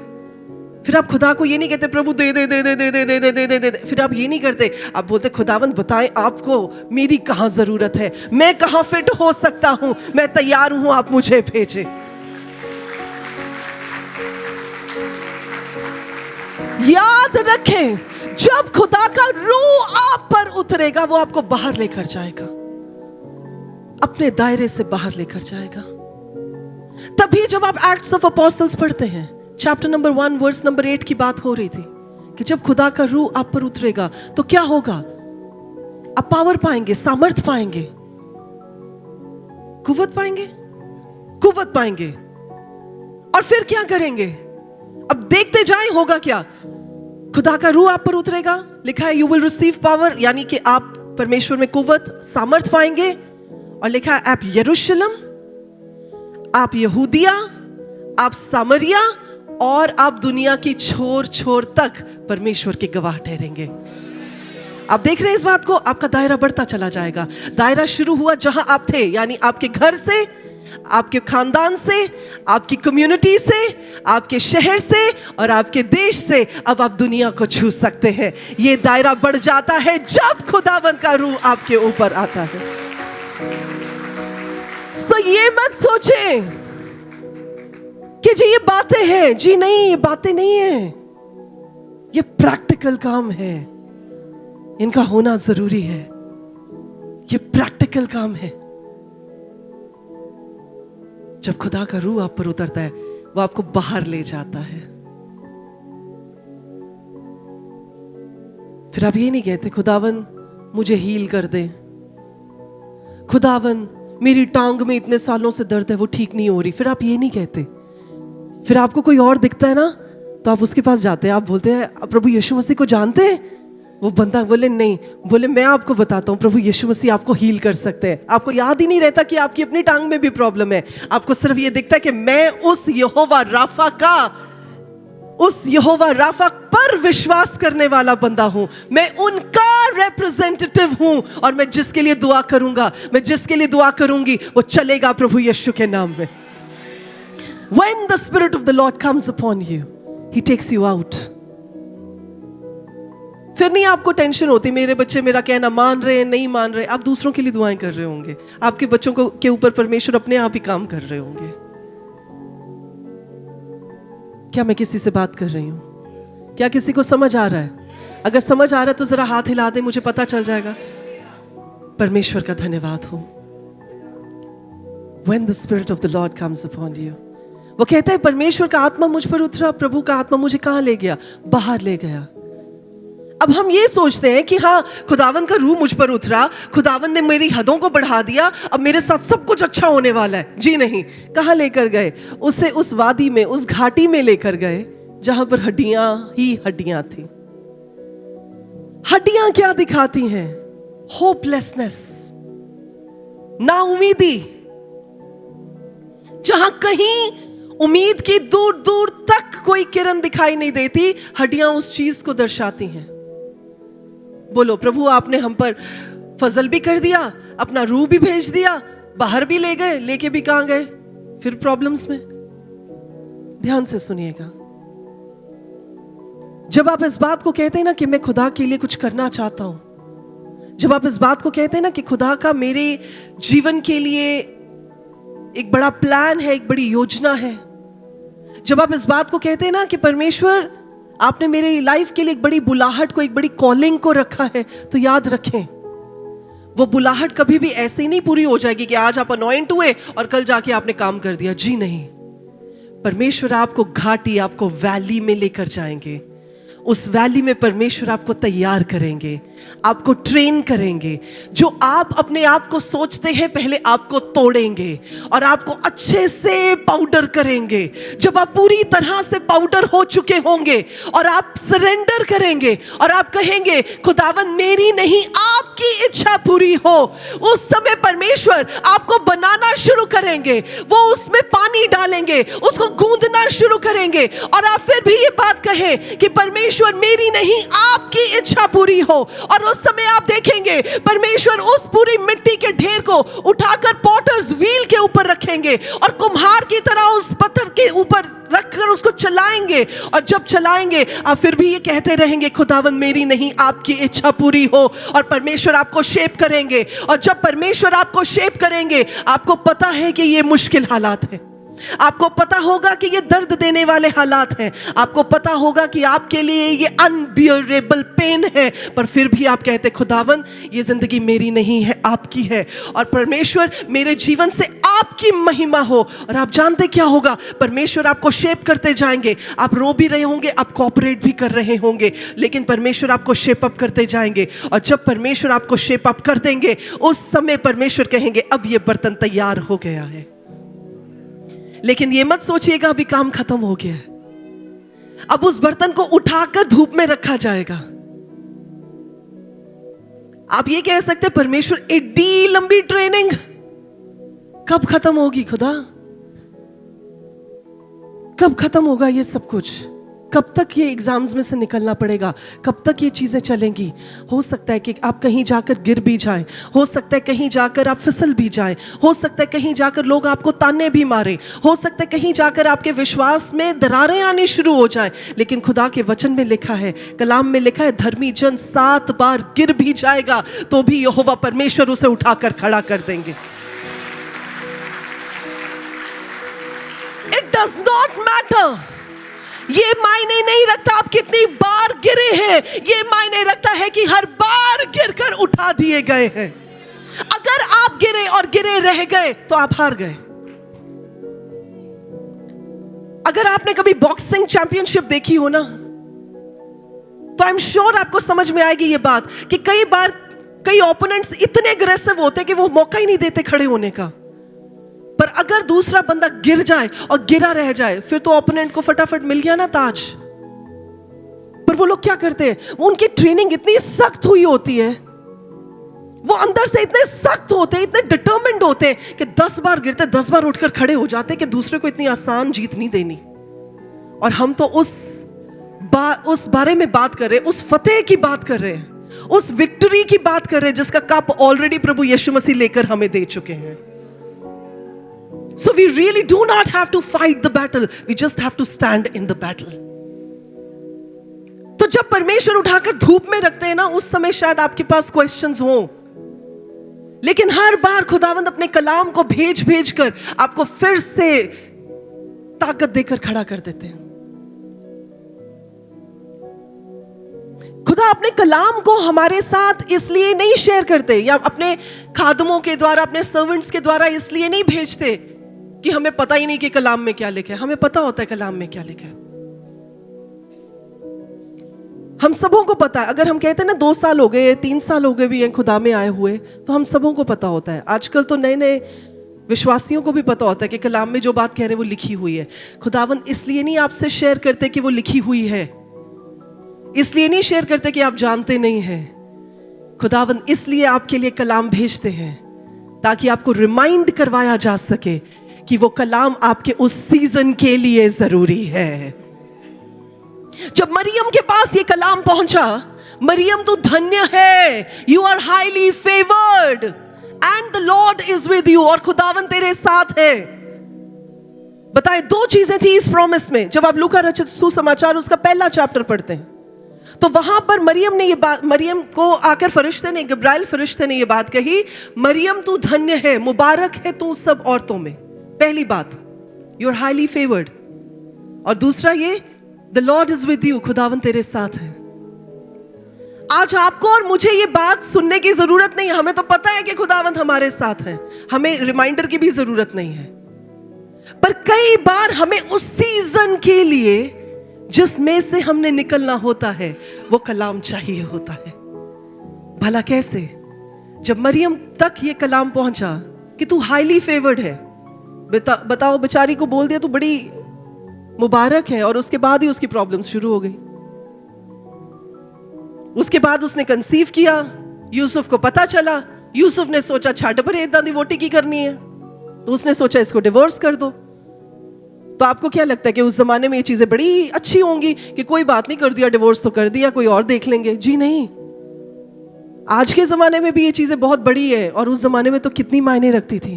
फिर आप खुदा को ये नहीं कहते प्रभु दे दे दे दे दे दे दे दे दे दे दे। फिर आप ये नहीं करते, आप बोलते खुदावंद बताएं आपको मेरी कहां जरूरत है, मैं कहां फिट हो सकता हूं, मैं तैयार हूं, आप मुझे भेजें। याद रखें, जब खुदा का रूह आप पर उतरेगा वो आपको बाहर लेकर जाएगा, अपने दायरे से बाहर लेकर जाएगा। तभी जब आप एक्ट्स ऑफ अपोस्टल्स पढ़ते हैं, चैप्टर नंबर 1 वर्स नंबर 8 की बात हो रही थी कि जब खुदा का रूह आप पर उतरेगा तो क्या होगा, आप पावर पाएंगे, सामर्थ पाएंगे, कुव्वत पाएंगे, कुव्वत पाएंगे। और फिर क्या करेंगे, अब देखते जाएं होगा क्या। खुदा का रूह आप पर उतरेगा, लिखा है यू विल रिसीव पावर, यानी कि आप परमेश्वर में कुव्वत, सामर्थ पाएंगे। और लिखा है आप यरूशलेम, आप यहूदिया, आप सामरिया और आप दुनिया की छोर छोर तक परमेश्वर के गवाह ठहरेंगे। आप देख रहे हैं इस बात को, आपका दायरा बढ़ता चला जाएगा। दायरा शुरू हुआ जहां आप थे, यानी आपके घर से, आपके खानदान से, आपकी कम्युनिटी से, आपके शहर से और आपके देश से। अब आप दुनिया को छू सकते हैं। यह दायरा बढ़ जाता है जब खुदावंद का रूह आपके ऊपर आता है। तो ये मत सोचें कि जी ये बातें हैं, जी नहीं, ये बातें नहीं है, ये प्रैक्टिकल काम है, इनका होना जरूरी है। ये प्रैक्टिकल काम है। जब खुदा का रूह आप पर उतरता है वो आपको बाहर ले जाता है। फिर आप ये नहीं कहते खुदावन मुझे हील कर दे, खुदावन मेरी टांग में इतने सालों से दर्द है वो ठीक नहीं हो रही। फिर आप ये नहीं कहते। फिर आपको कोई और दिखता है ना तो आप उसके पास जाते हैं, आप बोलते हैं प्रभु यीशु मसीह को जानते हैं? वो बंदा बोले नहीं, बोले मैं आपको बताता हूँ, प्रभु यीशु मसीह आपको हील कर सकते हैं। आपको याद ही नहीं रहता कि आपकी अपनी टांग में भी प्रॉब्लम है। आपको सिर्फ ये दिखता है कि मैं उस यहोवा राफा का, उस यहोवा राफा पर विश्वास करने वाला बंदा हूं, मैं उनका रिप्रेजेंटेटिव हूं और मैं जिसके लिए दुआ करूंगा, मैं जिसके लिए दुआ करूंगी वो चलेगा प्रभु यीशु के नाम में। When the Spirit of the Lord comes upon you, He takes you out. फिर नहीं आपको टेंशन होती मेरे बच्चे मेरा कहना मान रहे हैं नहीं मान रहे। आप दूसरों के लिए दुआएं कर रहे होंगे, आपके बच्चों को के ऊपर परमेश्वर अपने आप ही काम कर रहे होंगे। क्या मैं किसी से बात कर रही हूं? क्या किसी को समझ आ रहा है? अगर समझ आ रहा है तो जरा हाथ हिला दे, मुझे पता चल जाएगा। परमेश्वर का धन्यवाद हो। When the Spirit of the Lord comes upon you, वो कहता है परमेश्वर का आत्मा मुझ पर उतरा, प्रभु का आत्मा मुझे कहां ले गया? बाहर ले गया। अब हम ये सोचते हैं कि हाँ खुदावन का रूह मुझ पर उतरा, खुदावन ने मेरी हदों को बढ़ा दिया, अब मेरे साथ सब कुछ अच्छा होने वाला है। जी नहीं, कहाँ लेकर गए? उसे उस वादी में, उस घाटी में लेकर गए जहां पर हड्डियां ही हड्डियां थी। हड्डियां क्या दिखाती हैं? होपलेसनेस, नाउमीदी। जहां कहीं उम्मीद की दूर दूर तक कोई किरण दिखाई नहीं देती, हड्डियां उस चीज को दर्शाती हैं। बोलो प्रभु आपने हम पर फजल भी कर दिया, अपना रूह भी भेज दिया, बाहर भी ले गए, लेके भी कहां गए? फिर प्रॉब्लम्स में। ध्यान से सुनिएगा, जब आप इस बात को कहते हैं ना कि मैं खुदा के लिए कुछ करना चाहता हूं, जब आप इस बात को कहते हैं ना कि खुदा का मेरे जीवन के लिए एक बड़ा प्लान है, एक बड़ी योजना है, जब आप इस बात को कहते हैं ना कि परमेश्वर आपने मेरी लाइफ के लिए एक बड़ी बुलाहट को, एक बड़ी कॉलिंग को रखा है, तो याद रखें वो बुलाहट कभी भी ऐसे ही नहीं पूरी हो जाएगी कि आज आप अनॉइंट हुए और कल जाके आपने काम कर दिया। जी नहीं, परमेश्वर आपको घाटी, आपको वैली में लेकर जाएंगे। उस वैली में परमेश्वर आपको तैयार करेंगे, आपको ट्रेन करेंगे। जो आप अपने आप को सोचते हैं पहले आपको तोड़ेंगे और आपको अच्छे से पाउडर करेंगे। जब आप पूरी तरह से पाउडर हो चुके होंगे और आप सरेंडर करेंगे और आप कहेंगे खुदावन मेरी नहीं आपकी इच्छा पूरी हो, उस समय परमेश्वर आपको बनाना शुरू करेंगे। वो उसमें पानी डालेंगे, उसको गूंदना शुरू करेंगे और आप फिर भी ये बात कहें कि परमेश्वर मेरी नहीं आपकी इच्छा पूरी हो। और उस समय आप देखेंगे परमेश्वर उस पूरी मिट्टी के ढेर को उठाकर पॉटर्स व्हील के ऊपर रखेंगे और कुम्हार की तरह उस पत्थर के ऊपर रखकर उसको चलाएंगे। और जब चलाएंगे आप फिर भी ये कहते रहेंगे खुदावन मेरी नहीं आपकी इच्छा पूरी हो। और परमेश्वर आपको शेप करेंगे। और जब परमेश्वर आपको शेप करेंगे, आपको पता है कि ये मुश्किल हालात है, आपको पता होगा कि ये दर्द देने वाले हालात हैं, आपको पता होगा कि आपके लिए ये अनबियरेबल पेन है, पर फिर भी आप कहते खुदावन ये जिंदगी मेरी नहीं है आपकी है और परमेश्वर मेरे जीवन से आपकी महिमा हो। और आप जानते क्या होगा, परमेश्वर आपको शेप करते जाएंगे। आप रो भी रहे होंगे, आप कॉपरेट भी कर रहे होंगे, लेकिन परमेश्वर आपको शेप अप करते जाएंगे। और जब परमेश्वर आपको शेप अप कर देंगे, उस समय परमेश्वर कहेंगे अब ये बर्तन तैयार हो गया है। लेकिन ये मत सोचिएगा अभी काम खत्म हो गया है। अब उस बर्तन को उठाकर धूप में रखा जाएगा। आप ये कह सकते परमेश्वर एडी लंबी ट्रेनिंग कब खत्म होगी खुदा? कब खत्म होगा ये सब कुछ? कब तक ये एग्जाम्स में से निकलना पड़ेगा? कब तक ये चीजें चलेंगी? हो सकता है कि आप कहीं जाकर गिर भी जाएं, हो सकता है कहीं जाकर आप फिसल भी जाएं, हो सकता है कहीं जाकर लोग आपको ताने भी मारें, हो सकता है कहीं जाकर आपके विश्वास में दरारें आनी शुरू हो जाएं। लेकिन खुदा के वचन में लिखा है, कलाम में लिखा है, धर्मी जन 7 बार गिर भी जाएगा तो भी यहोवा परमेश्वर उसे उठाकर खड़ा कर देंगे। इट डज नॉट मैटर, ये मायने नहीं रखता आप कितनी बार गिरे हैं, ये मायने रखता है कि हर बार गिरकर उठा दिए गए हैं। अगर आप गिरे और गिरे रह गए तो आप हार गए। अगर आपने कभी बॉक्सिंग चैंपियनशिप देखी हो ना, तो आई एम श्योर आपको समझ में आएगी ये बात कि कई बार कई ओपोनेंट्स इतने अग्रेसिव होते कि वो मौका ही नहीं देते खड़े होने का। पर अगर दूसरा बंदा गिर जाए और गिरा रह जाए, फिर तो ओपोनेंट को फटाफट मिल गया ना ताज। पर वो लोग क्या करते हैं, वो उनकी ट्रेनिंग इतनी सख्त हुई होती है, वो अंदर से इतने सख्त होते हैं, इतने डिटरमिन्ड होते हैं कि 10 बार गिरते 10 बार उठकर खड़े हो जाते हैं कि दूसरे को इतनी आसान जीत नहीं देनी। और हम तो उस बारे में बात कर रहे हैं, उस फतेह की बात कर रहे हैं, उस विक्ट्री की बात कर रहे हैं जिसका कप ऑलरेडी प्रभु यीशु मसीह लेकर हमें दे चुके हैं। So we really do not have to fight the battle. We just have to stand in the battle. तो जब परमेश्वर उठाकर धूप में रखते हैं ना, उस समय शायद आपके पास क्वेश्चंस हों, लेकिन हर बार खुदावंद अपने कलाम को भेज भेज कर आपको फिर से ताकत देकर खड़ा कर देते हैं। खुदा अपने कलाम को हमारे साथ इसलिए नहीं शेयर करते या अपने खादमों के द्वारा, अपने सर्वेंट्स के द्वारा इसलिए नहीं भेजते कि हमें पता ही नहीं कि कलाम में क्या लिखा है। हमें पता होता है कलाम में क्या लिखा है, हम सबों को पता है। अगर हम कहते हैं ना 2 साल हो गए, 3 साल हो गए भी हैं खुदा में आए हुए, तो हम सबों को पता होता है। आजकल तो नए नए विश्वासियों को भी पता होता है कि कलाम में जो बात कह रहे हैं वो लिखी हुई है। खुदावन इसलिए नहीं आपसे शेयर करते कि वो लिखी हुई है, इसलिए नहीं शेयर करते कि आप जानते नहीं हैं। खुदावन इसलिए आपके लिए कलाम भेजते हैं ताकि आपको रिमाइंड करवाया जा सके कि वो कलाम आपके उस सीजन के लिए जरूरी है। जब मरियम के पास ये कलाम पहुंचा, मरियम तू धन्य है, you are highly favoured and the Lord is with you, और खुदावन तेरे साथ है। बताए 2 चीजें थी इस प्रॉमिस में। जब आप लूका रचित सुसमाचार उसका पहला चैप्टर पढ़ते हैं तो वहां पर मरियम ने ये बात, मरियम को आकर फरिश्ते ने, गब्राइल फरिश्ते ने ये बात कही, मरियम तू धन्य है, मुबारक है तू सब औरतों में। पहली बात, यू आर हाईली फेवर्ड, और दूसरा ये the Lord is with you, खुदावन तेरे साथ है। आज आपको और मुझे ये बात सुनने की जरूरत नहीं है, हमें तो पता है कि खुदावंद हमारे साथ है, हमें रिमाइंडर की भी जरूरत नहीं है। पर कई बार हमें उस सीजन के लिए जिसमें से हमने निकलना होता है वो कलाम चाहिए होता है। भला कैसे? जब मरियम तक ये कलाम पहुंचा कि तू हाईली फेवर्ड है, बताओ, बेचारी को बोल दिया तू बड़ी मुबारक है, और उसके बाद ही उसकी प्रॉब्लम्स शुरू हो गई। उसके बाद उसने कंसीव किया, यूसुफ को पता चला, यूसुफ ने सोचा छाट पर इतना दी वोटी की करनी है, तो उसने सोचा इसको डिवोर्स कर दो। तो आपको क्या लगता है कि उस जमाने में ये चीजें बड़ी अच्छी होंगी कि कोई बात नहीं, कर दिया डिवोर्स तो कर दिया, कोई और देख लेंगे? जी नहीं, आज के जमाने में भी ये चीजें बहुत बड़ी है, और उस जमाने में तो कितनी मायने रखती थी।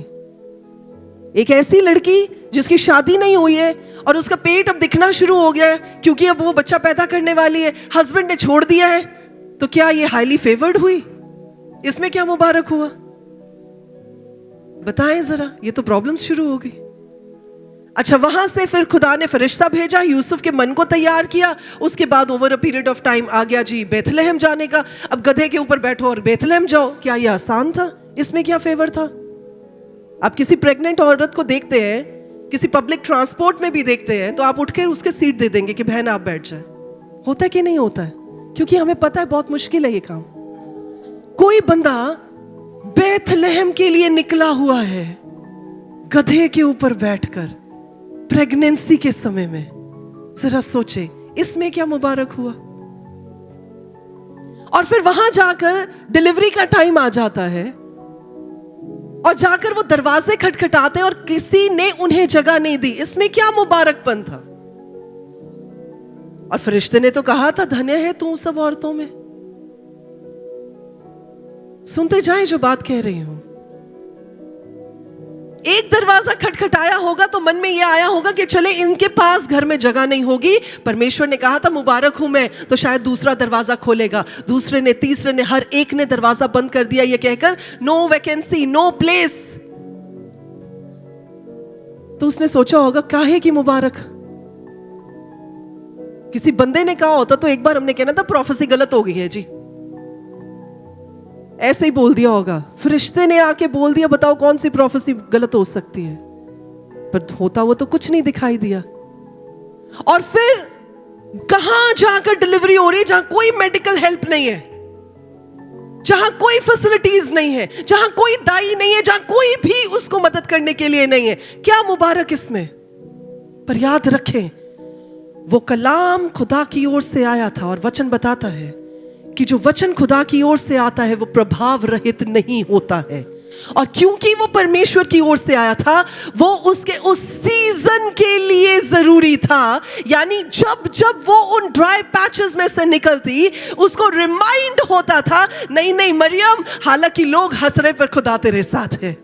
एक ऐसी लड़की जिसकी शादी नहीं हुई है और उसका पेट अब दिखना शुरू हो गया है क्योंकि अब वो बच्चा पैदा करने वाली है, हस्बैंड ने छोड़ दिया है, तो क्या ये हाईली फेवर्ड हुई? इसमें क्या मुबारक हुआ? बताएं जरा, ये तो प्रॉब्लम्स शुरू हो गई। अच्छा, वहां से फिर खुदा ने फरिश्ता भेजा, यूसुफ के मन को तैयार किया। उसके बाद over a period of time आ गया जी बेथलेहम जाने का। अब गधे के ऊपर बैठो और बेथलेहम जाओ, क्या ये आसान था? इसमें क्या फेवर था? आप किसी प्रेग्नेंट औरत को देखते हैं, किसी पब्लिक ट्रांसपोर्ट में भी देखते हैं, तो आप उठकर उसके सीट दे देंगे कि बहन आप बैठ जाए। होता है कि नहीं होता है? क्योंकि हमें पता है बहुत मुश्किल है ये काम। कोई बंदा बेथलेहम के लिए निकला हुआ है गधे के ऊपर बैठकर प्रेगनेंसी के समय में, जरा सोचे इसमें क्या मुबारक हुआ? और फिर वहां जाकर डिलीवरी का टाइम आ जाता है और जाकर वो दरवाजे खटखटाते हैं और किसी ने उन्हें जगह नहीं दी, इसमें क्या मुबारकपन था? और फरिश्ते ने तो कहा था धन्य है तू सब औरतों में। सुनते जाएं जो बात कह रही हूं। एक दरवाजा खटखटाया होगा तो मन में यह आया होगा कि चले इनके पास घर में जगह नहीं होगी, परमेश्वर ने कहा था मुबारक हूं मैं, तो शायद दूसरा दरवाजा खोलेगा। दूसरे ने, तीसरे ने, हर एक ने दरवाजा बंद कर दिया, यह कहकर नो वैकेंसी, नो प्लेस। तो उसने सोचा होगा काहे की मुबारक। किसी बंदे ने कहा होता तो एक बार हमने कहना था प्रोफेसी गलत हो गई है जी, ऐसे ही बोल दिया होगा। फरिश्ते ने आके बोल दिया, बताओ कौन सी प्रोफेसी गलत हो सकती है? पर होता वो तो कुछ नहीं दिखाई दिया। और फिर कहां जाकर डिलीवरी हो रही है जहां कोई मेडिकल हेल्प नहीं है, जहां कोई फैसिलिटीज नहीं है, जहां कोई दाई नहीं है, जहां कोई भी उसको मदद करने के लिए नहीं है। क्या मुबारक इसमें? पर याद रखें वो कलाम खुदा की ओर से आया था, और वचन बताता है कि जो वचन खुदा की ओर से आता है वो प्रभाव रहित नहीं होता है। और क्योंकि वो परमेश्वर की ओर से आया था, वो उसके उस सीजन के लिए जरूरी था। यानी जब जब वो उन ड्राई पैचेस में से निकलती, उसको रिमाइंड होता था, नहीं नहीं मरियम, हालांकि लोग हंस रहे पर खुदा तेरे साथ है,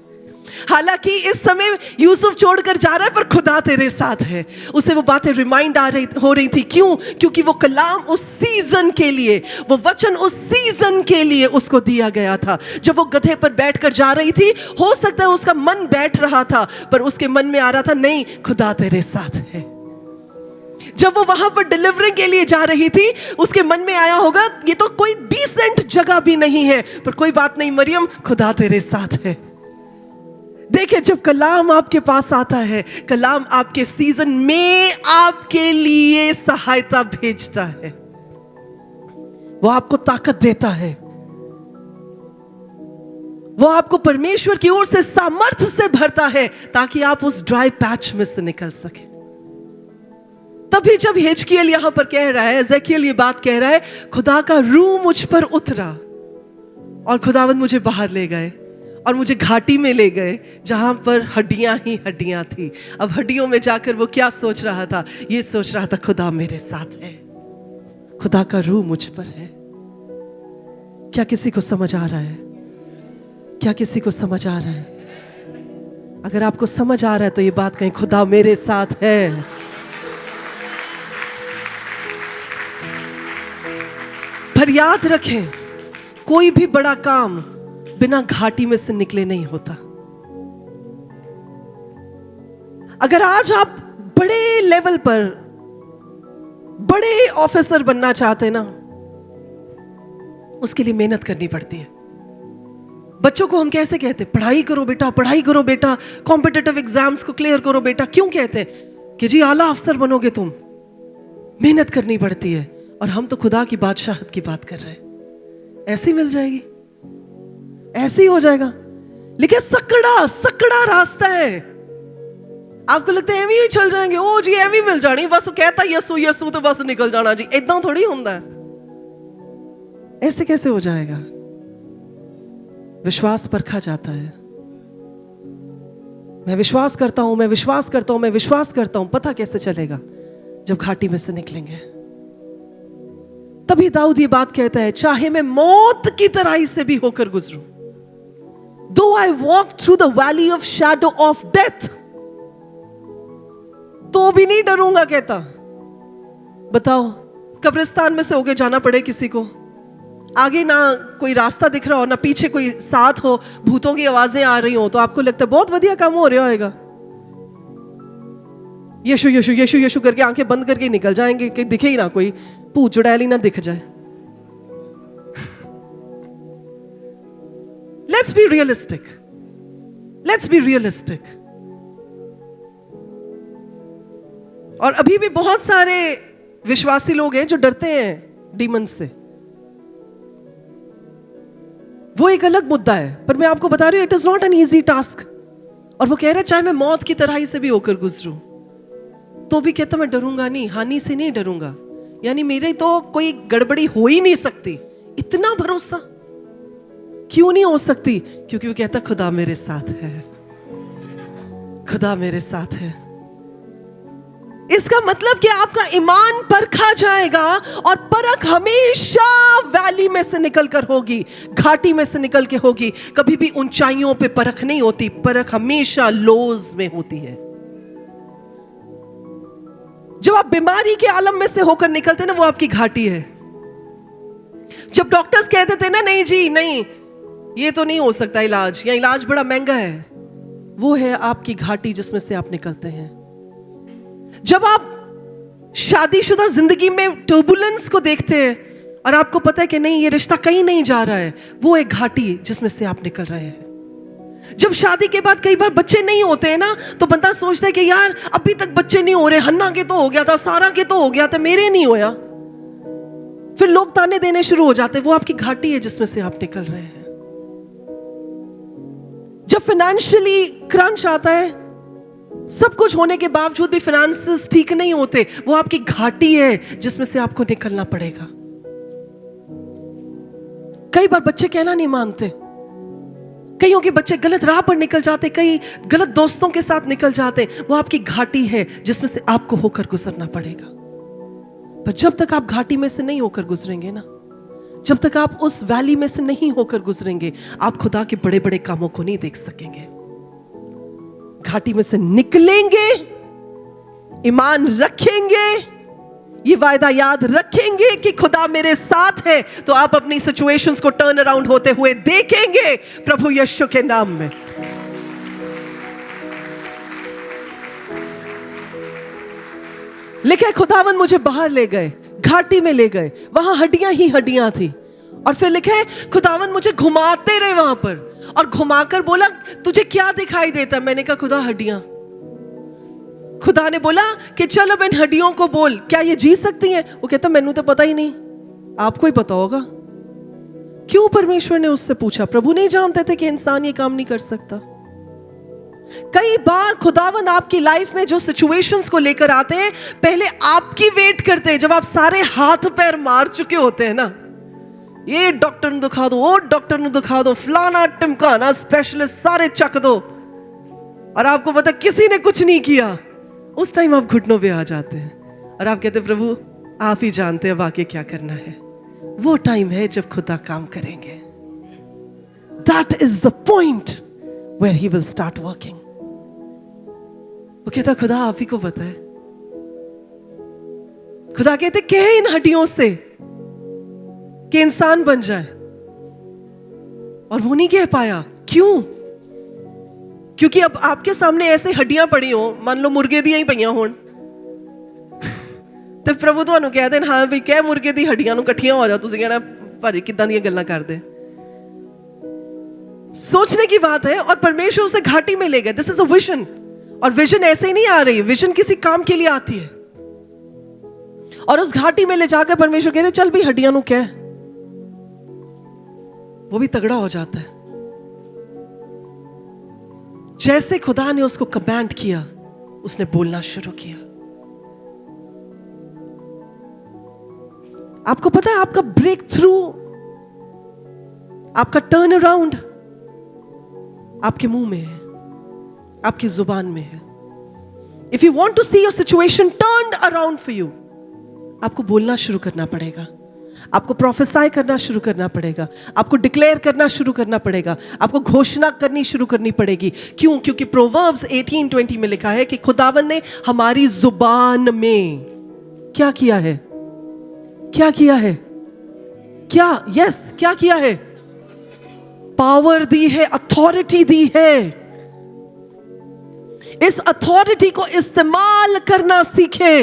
हालांकि इस समय यूसुफ छोड़कर जा रहा है पर खुदा तेरे साथ है। उसे वो बातें रिमाइंड हो रही थी। क्यों? क्योंकि वो कलाम उस सीजन के लिए, वो वचन उस सीजन के लिए उसको दिया गया था। जब वो गधे पर बैठकर जा रही थी, हो सकता है उसका मन बैठ रहा था, पर उसके मन में आ रहा था नहीं खुदा तेरे साथ है। जब वो वहां पर डिलीवरी के लिए जा रही थी, उसके मन में आया होगा ये तो कोई डिसेंट जगह भी नहीं है, पर कोई बात नहीं मरियम, खुदा तेरे साथ है। देखिए, जब कलाम आपके पास आता है, कलाम आपके सीजन में आपके लिए सहायता भेजता है, वो आपको ताकत देता है, वो आपको परमेश्वर की ओर से सामर्थ्य से भरता है ताकि आप उस ड्राई पैच में से निकल सके। तभी जब हिजकिय्याह यहां पर कह रहा है, एजेकियेल ये बात कह रहा है, खुदा का रूह मुझ पर उतरा और खुदावंद मुझे बाहर ले गए और मुझे घाटी में ले गए जहां पर हड्डियां ही हड्डियां थी। अब हड्डियों में जाकर वो क्या सोच रहा था? ये सोच रहा था खुदा मेरे साथ है, खुदा का रूह मुझ पर है। क्या किसी को समझ आ रहा है? क्या किसी को समझ आ रहा है? अगर आपको समझ आ रहा है तो ये बात कहें, खुदा मेरे साथ है। पर याद रखें, कोई भी बड़ा काम बिना घाटी में से निकले नहीं होता। अगर आज आप बड़े लेवल पर बड़े ऑफिसर बनना चाहते ना, उसके लिए मेहनत करनी पड़ती है। बच्चों को हम कैसे कहते हैं, पढ़ाई करो बेटा, पढ़ाई करो बेटा, कॉम्पिटिटिव एग्जाम्स को क्लियर करो बेटा। क्यों कहते हैं कि जी आला अफसर बनोगे तुम। मेहनत करनी पड़ती है। और हम तो खुदा की बादशाहत की बात कर रहे हैं। ऐसी मिल जाएगी, ऐसे ही हो जाएगा। लेकिन सकड़ा सकड़ा रास्ता है। आपको लगता है एवी ही चल जाएंगे, ओ जी एवी मिल जानी, बस कहता यसू यसू तो बस निकल जाना जी। इतना थोड़ी होता है। ऐसे कैसे हो जाएगा? विश्वास परखा जाता है। मैं विश्वास करता हूं, मैं विश्वास करता हूं, मैं विश्वास करता हूं। पता कैसे चलेगा? जब घाटी में से निकलेंगे। तभी दाऊद ये बात कहता है, चाहे मैं मौत की तराई से भी होकर गुजरूं, दो I walk through the valley of shadow of death, तो भी नहीं डरूंगा। कहता, बताओ कब्रिस्तान में से होके जाना पड़े किसी को, आगे ना कोई रास्ता दिख रहा हो, ना पीछे कोई साथ हो, भूतों की आवाजें आ रही हो, तो आपको लगता है बहुत बढ़िया काम हो रहा होगा। यीशु यीशु यीशु यीशु करके आंखें बंद करके निकल जाएंगे कि दिखे ही ना, कोई भूत चुड़ैल ही ना दिख जाए। Let's be realistic, let's be realistic. और अभी भी बहुत सारे विश्वासी लोग हैं जो डरते हैं डीमन से। वो एक अलग मुद्दा है, पर मैं आपको बता रही हूं, it is not an easy task. और वो कह रहा है चाहे मैं मौत की तराई से भी होकर गुजरूं, तो भी कहता मैं डरूंगा नहीं, हानि से नहीं डरूंगा। यानी मेरे तो कोई गड़बड़ी हो ही नहीं सकती। इतना भरोसा क्यों नहीं हो सकती? क्योंकि वो कहता खुदा मेरे साथ है, खुदा मेरे साथ है। इसका मतलब कि आपका ईमान परखा जाएगा, और परख हमेशा वैली में से निकल कर होगी, घाटी में से निकल के होगी। कभी भी ऊंचाइयों पे परख नहीं होती, परख हमेशा लोज में होती है। जब आप बीमारी के आलम में से होकर निकलते ना, वो आपकी घाटी है। जब डॉक्टर्स कहते थे ना, नहीं जी नहीं, ये तो नहीं हो सकता इलाज, या इलाज बड़ा महंगा है, वो है आपकी घाटी जिसमें से आप निकलते हैं। जब आप शादीशुदा जिंदगी में टर्बुलेंस को देखते हैं और आपको पता है कि नहीं ये रिश्ता कहीं नहीं जा रहा है, वो एक घाटी जिसमें से आप निकल रहे हैं। जब शादी के बाद कई बार बच्चे नहीं होते हैं ना, तो बंदा सोचता है कि यार अभी तक बच्चे नहीं हो रहे, हन्ना के तो हो गया था, सारा के तो हो गया था, मेरे नहीं होया। फिर लोग ताने देने शुरू हो जाते हैं। वो आपकी घाटी है जिसमें से आप निकल रहे हैं। जब फाइनेंशियली क्रंच आता है, सब कुछ होने के बावजूद भी फाइनेंसेस ठीक नहीं होते, वो आपकी घाटी है जिसमें से आपको निकलना पड़ेगा। कई बार बच्चे कहना नहीं मानते, कईयों के बच्चे गलत राह पर निकल जाते, कई गलत दोस्तों के साथ निकल जाते, वो आपकी घाटी है जिसमें से आपको होकर गुजरना पड़ेगा। पर जब तक आप घाटी में से नहीं होकर गुजरेंगे ना, जब तक आप उस वैली में से नहीं होकर गुजरेंगे, आप खुदा के बड़े बड़े कामों को नहीं देख सकेंगे। घाटी में से निकलेंगे, ईमान रखेंगे, ये वायदा याद रखेंगे कि खुदा मेरे साथ है, तो आप अपनी सिचुएशंस को टर्न अराउंड होते हुए देखेंगे प्रभु यीशु के नाम में। लिखे खुदावन मुझे बाहर ले गए, घाटी में ले गए, वहां हड्डियां ही हड्डियां थी। और फिर लिखे खुदावन मुझे घुमाते रहे वहां पर, और घुमाकर बोला तुझे क्या दिखाई देता? मैंने कहा खुदा हड्डियां। खुदा ने बोला कि चल अब इन हड्डियों को बोल, क्या ये जी सकती हैं? वो कहता मैनू तो पता ही नहीं, आपको ही पता होगा। क्यों परमेश्वर ने उससे पूछा? प्रभु नहीं जानते थे कि इंसान ये काम नहीं कर सकता? कई बार खुदावंद आपकी लाइफ में जो सिचुएशंस को लेकर आते हैं, पहले आपकी वेट करते हैं। जब आप सारे हाथ पैर मार चुके होते हैं ना, ये डॉक्टर ने दिखा दो, वो डॉक्टर ने दिखा दो, फलाना टिमकाना स्पेशलिस्ट सारे चक दो, और आपको पता किसी ने कुछ नहीं किया, उस टाइम आप घुटनों पे आ जाते हैं और आप कहते हैं प्रभु आप ही जानते हैं वाकई क्या करना है। वो टाइम है जब खुदा काम करेंगे। That is the point where he will start working. वो कहता खुदा आप ही को पता है। खुदा कहते कहे इन हड्डियों से कि इंसान बन जाए, और वो नहीं कह पाया। क्यों? क्योंकि अब आपके सामने ऐसे हड्डियां पड़ी हो, मान लो मुर्गे दी ही पईयां होण, तो प्रभु ਤੁਹਾਨੂੰ ਕਹਿ ਦੇਣ ਹਾਂ ਵੀ ਕਹਿ ਮੁਰਗੇ ਦੀ ਹੱਡੀਆਂ ਨੂੰ ਇਕੱਠੀਆਂ ਹੋ ਜਾ, ਤੁਸੀਂ ਕਹਿਣਾ भाजी कितना दी गल्लां करदे। सोचने की बात है, और परमेश्वर उसे घाटी में ले गए। दिस इज अ विजन, और विजन ऐसे ही नहीं आ रही, विजन किसी काम के लिए आती है। और उस घाटी में ले जाकर परमेश्वर कह रहे चल भी हड्डियां नु क्या, वो भी तगड़ा हो जाता है। जैसे खुदा ने उसको कमांड किया, उसने बोलना शुरू किया। आपको पता है आपका ब्रेक थ्रू, आपका टर्न अराउंड आपके मुंह में है, आपकी जुबान में है। If you want to see your situation turned around for you, आपको बोलना शुरू करना पड़ेगा, आपको प्रोफेसाई करना शुरू करना पड़ेगा, आपको डिक्लेयर करना शुरू करना पड़ेगा, आपको घोषणा करनी शुरू करनी पड़ेगी। क्यों? क्योंकि प्रोवर्ब्स 18:20 में लिखा है कि खुदावन ने हमारी जुबान में क्या किया है? क्या किया है? क्या? यस, क्या किया है? पावर दी है, अथॉरिटी दी है। इस अथॉरिटी को इस्तेमाल करना सीखे।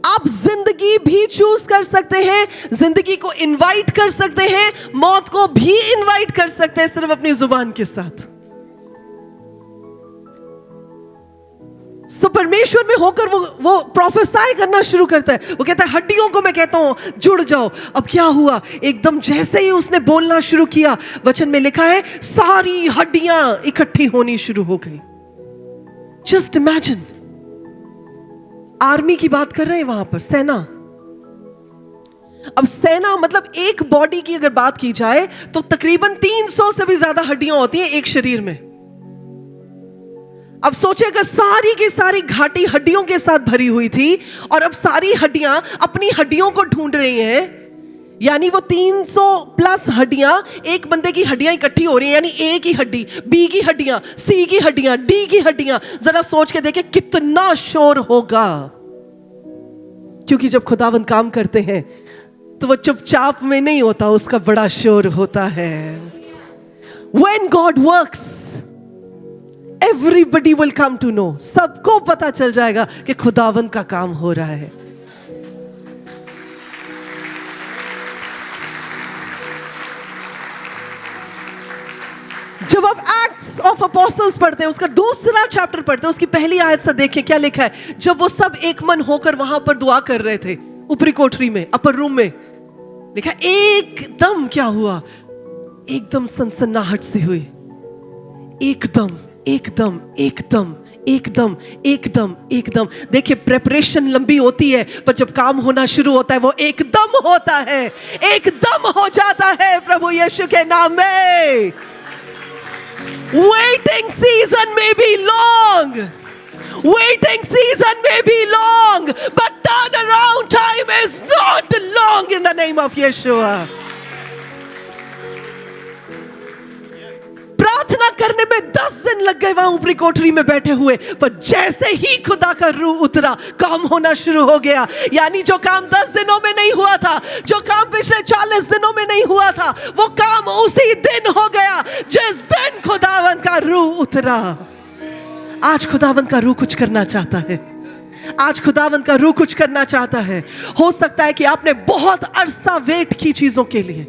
आप जिंदगी भी चूज कर सकते हैं, जिंदगी को इनवाइट कर सकते हैं, मौत को भी इनवाइट कर सकते हैं, सिर्फ अपनी जुबान के साथ। सो परमेश्वर में होकर वो प्रोफेसाई करना शुरू करता है। वो कहता है हड्डियों को मैं कहता हूं जुड़ जाओ। अब क्या हुआ? एकदम जैसे ही उसने बोलना शुरू किया, वचन में लिखा है सारी हड्डियां इकट्ठी होनी शुरू हो गई। जस्ट इमेजिन, आर्मी की बात कर रहे हैं वहां पर, सेना। अब सेना मतलब एक बॉडी की अगर बात की जाए तो तकरीबन 300 से भी ज्यादा हड्डियां होती हैं एक शरीर में। अब सोचे अगर सारी की सारी घाटी हड्डियों के साथ भरी हुई थी और अब सारी हड्डियां अपनी हड्डियों को ढूंढ रही हैं, यानी वो 300 प्लस हड्डियां, एक बंदे की हड्डियां इकट्ठी हो रही हैं, यानी ए की हड्डी, बी की हड्डियां, सी की हड्डियां, डी की हड्डियां। जरा सोच के देखे कितना शोर होगा। क्योंकि जब खुदावंद काम करते हैं तो वो चुपचाप में नहीं होता, उसका बड़ा शोर होता है। When God works, everybody will come to know, सबको पता चल जाएगा कि खुदावंद का काम हो रहा है। जब आप एक्ट्स ऑफ अपोस्टल्स पढ़ते हैं, उसका दूसरा चैप्टर पढ़ते हैं, उसकी पहली आयत से देखिए क्या लिखा है। जब वो सब एक मन होकर वहां पर दुआ कर रहे थे, ऊपरी कोठरी में, अपर रूम में, लिखा एकदम क्या हुआ? एकदम सनसनाहट सी हुई। एकदम एकदम एकदम एकदम एकदम एकदम। देखिए प्रेपरेशन लंबी होती है, पर जब काम होना शुरू होता है वो एकदम होता है, एकदम हो जाता है प्रभु यीशु के नाम में। Waiting season may be long, waiting season may be long, but turnaround time is not long in the name of Yeshua. प्रार्थना करने में 10 दिन लग गए वहां ऊपरी कोठरी में बैठे हुए, पर जैसे ही खुदा का रूह उतरा, काम होना शुरू हो गया। यानी जो काम 10 दिनों में नहीं हुआ था, जो काम पिछले 40 दिनों में नहीं हुआ था, वो काम उसी दिन हो गया जिस दिन खुदावंद का रूह उतरा। आज खुदावंद का रूह कुछ करना चाहता है, आज खुदावंद का रूह कुछ करना चाहता है। हो सकता है कि आपने बहुत अरसा वेट की चीजों के लिए।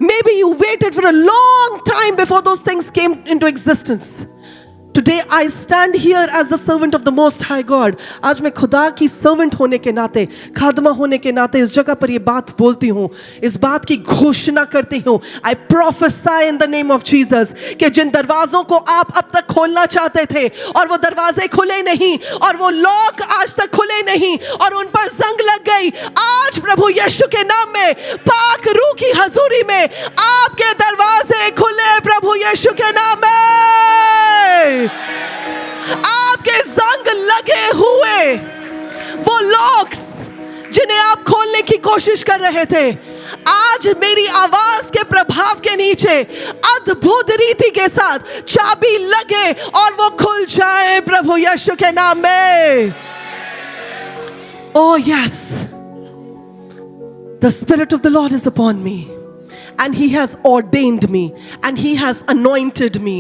Maybe you waited for a long time before those things came into existence. Today I stand here as the servant of the Most High God. आज मैं खुदा की सर्वेंट होने के नाते, खादमा होने के नाते इस जगह पर ये बात बोलती हूँ, इस बात की घोषणा करती हूँ। I prophesy in the name of Jesus कि जिन दरवाजों को आप अब तक खोलना चाहते थे और वो दरवाजे खुले नहीं और वो लॉक आज तक खुले नहीं और उन पर जंग लग गई, आज प्रभु यीशु के नाम में, पाक रूह की हजूरी में आपके दरवाजे खुले प्रभु यीशु के नाम में। आपके जंग लगे हुए वो लॉक्स जिन्हें आप खोलने की कोशिश कर रहे थे, आज मेरी आवाज के प्रभाव के नीचे अद्भुत रीति के साथ चाबी लगे और वो खुल जाए प्रभु यीशु के नाम में। Oh yes, the Spirit of the Lord is upon me and He has ordained me and He has anointed me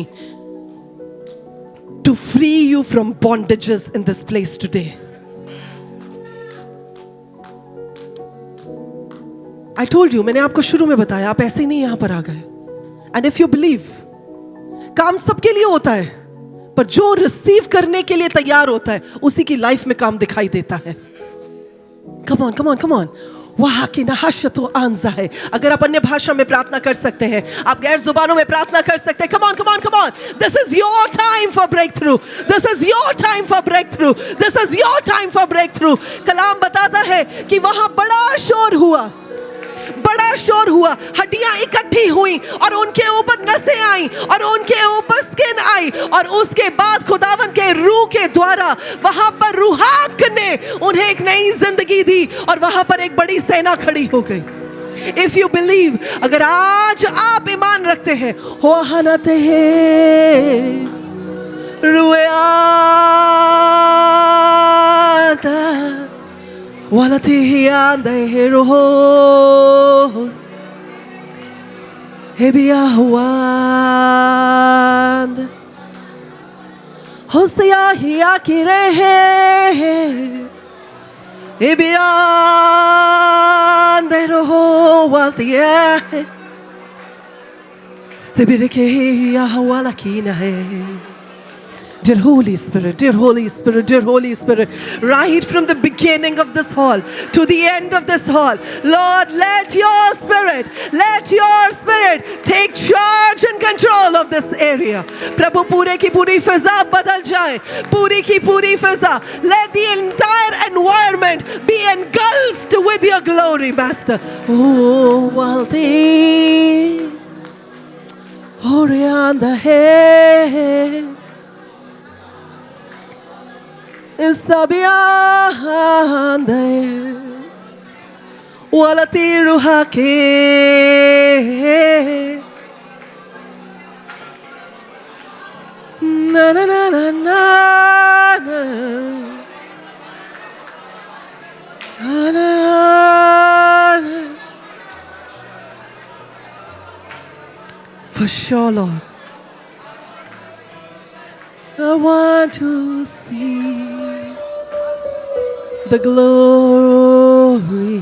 to free you from bondages in this place today. I told you, मैंने आपको शुरू में बताया, आप ऐसे ही नहीं यहां पर आ गए. एंड इफ यू बिलीव, काम सबके लिए होता है, पर जो रिसीव करने के लिए तैयार होता है उसी की लाइफ में काम दिखाई देता है. कम on, come on, come on. वहां की नहाशतो आंजा है. अगर आप अन्य भाषा में प्रार्थना कर सकते हैं, आप गैर जुबानों में प्रार्थना कर सकते हैं. Come on, come on, come on. This is your time for breakthrough. This is your time for breakthrough. This is your time for breakthrough. कलाम बताता है कि वहां बड़ा शोर हुआ, बड़ा शोर हुआ, हड्डियां इकट्ठी हुई और उनके ऊपर नसें आई और उनके ऊपर स्किन आई. और उसके बाद खुदावंद के रूह के द्वारा वहां पर रूहाक ने उन्हें एक नई जिंदगी दी और वहां पर एक बड़ी सेना खड़ी हो गई. इफ यू बिलीव, अगर आज आप ईमान रखते हैं, हो हनते रुआ Walati anda heroes Hebia huand Hostia hiakire Hebia anda roho waltia Stibirike hawalakina he. Dear Holy Spirit, dear Holy Spirit, dear Holy Spirit, right from the beginning of this hall to the end of this hall, Lord, let your Spirit take charge and control of this area. प्रभु पूरे की पूरी फिजा बदल जाए, पूरी की पूरी फिजा. Let the entire environment be engulfed with your glory, Master. Oh, Walti, Orianda Hey. Isabiande walati ruhake na na na na na na. For sure, Lord, I want to see the glory,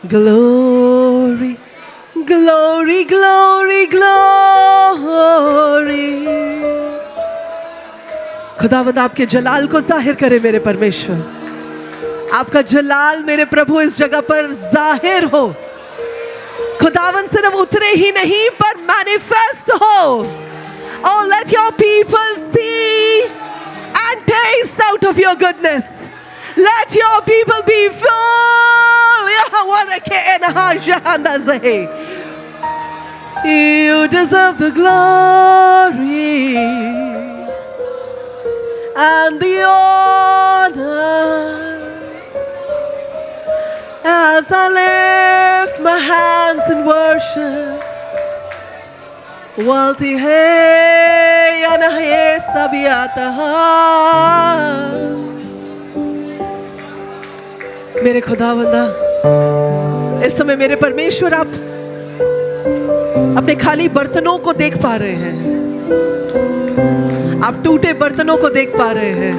glory, glory, glory, glory. खुदावंद आपके जलाल को जाहिर करे मेरे परमेश्वर. आपका जलाल मेरे प्रभु इस जगह पर जाहिर हो. खुदावंद सिर्फ उतरे ही नहीं पर मैनिफेस्ट हो. Oh, let your people see and taste out of your goodness. Let your people be full. You deserve the glory and the honor as I lift my hands in worship. Walti hey ana hey sabiata. मेरे खुदावंदा, इस समय मेरे परमेश्वर आप अपने खाली बर्तनों को देख पा रहे हैं. आप टूटे बर्तनों को देख पा रहे हैं.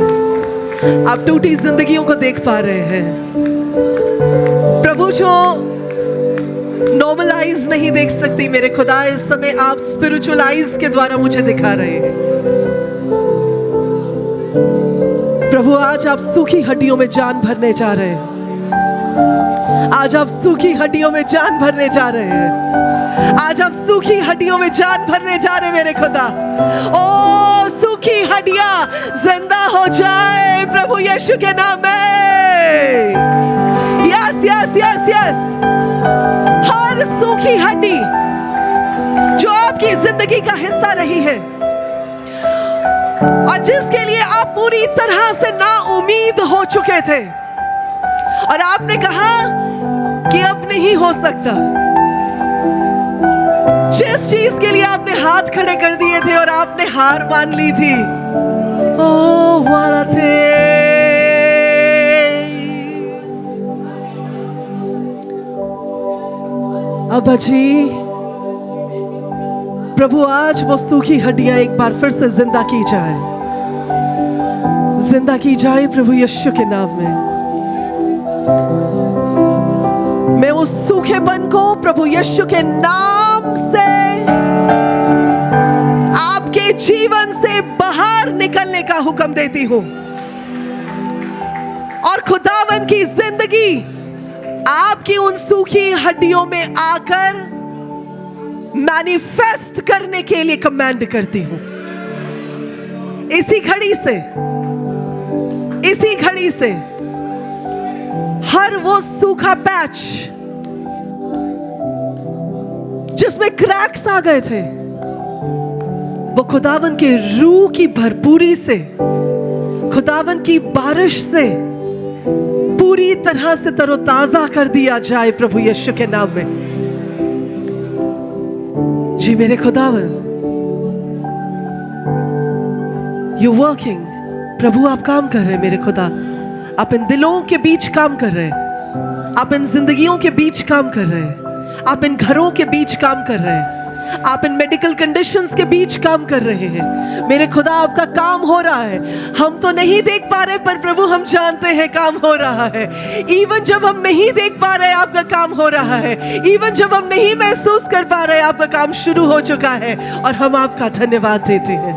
आप टूटी जिंदगियों को देख पा रहे हैं. प्रभु जो नॉर्मलाइज नहीं देख सकती मेरे खुदा, इस समय आप स्पिरिचुअलाइज के द्वारा मुझे दिखा रहे हैं. प्रभु आज आप सूखी हड्डियों में जान भरने जा रहे हैं. आज आप सूखी हड्डियों में जान भरने जा रहे हैं. आज आप सूखी हड्डियों में जान भरने जा रहे हैं मेरे खुदा. ओ सूखी हड्डियां जिंदा हो जाए प्रभु यीशु के नाम में. Yes yes yes yes. हर सूखी हड्डी जो आपकी जिंदगी का हिस्सा रही है और जिसके लिए आप पूरी तरह से नाउमीद हो चुके थे और आपने कहा कि अब नहीं हो सकता, जिस चीज के लिए आपने हाथ खड़े कर दिए थे और आपने हार मान ली थी, ओ वाला थे अब्बा जी, प्रभु आज वो सूखी हड्डियां एक बार फिर से जिंदा की जाए, जिंदा की जाए प्रभु यीशु के नाम में. मैं उस सूखेपन को प्रभु यीशु के नाम से आपके जीवन से बाहर निकलने का हुक्म देती हूं और खुदावन की जिंदगी आपकी उन सूखी हड्डियों में आकर मैनिफेस्ट करने के लिए कमांड करती हूं। इसी घड़ी से हर वो सूखा पैच जिसमें क्रैक्स आ गए थे, वो खुदावन के रूह की भरपूरी से, खुदावन की बारिश से पूरी तरह से तरोताजा कर दिया जाए प्रभु यीशु के नाम में। जी मेरे खुदावन, यू वर्किंग, प्रभु आप काम कर रहे हैं मेरे खुदा। आप इन दिलों के बीच काम कर रहे हैं, आप इन जिंदगियों के बीच काम कर रहे हैं, आप इन घरों के बीच काम कर रहे हैं, आप इन मेडिकल कंडीशंस के बीच काम कर रहे हैं मेरे खुदा। आपका काम हो रहा है, हम तो नहीं देख पा रहे पर प्रभु हम जानते हैं काम हो रहा है। इवन जब हम नहीं देख पा रहे आपका काम हो रहा है, इवन जब हम नहीं महसूस कर पा रहे आपका काम शुरू हो चुका है और हम आपका धन्यवाद देते हैं।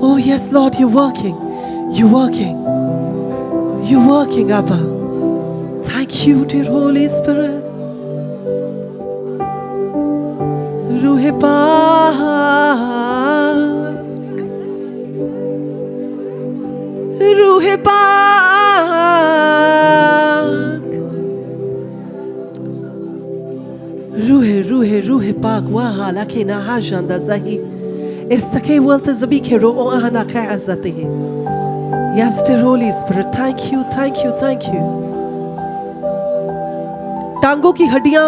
Oh yes Lord, you're working, you're working Abba. Thank you dear Holy Spirit. रूहे पाक, रूहे पाक, रूहे पाक वहाँ लाके ना हाजंदा ज़ही istake walta zabi ke ro ahana ka azatihi. Yes dear Holy Spirit, thank you. टांगों की हड्डियां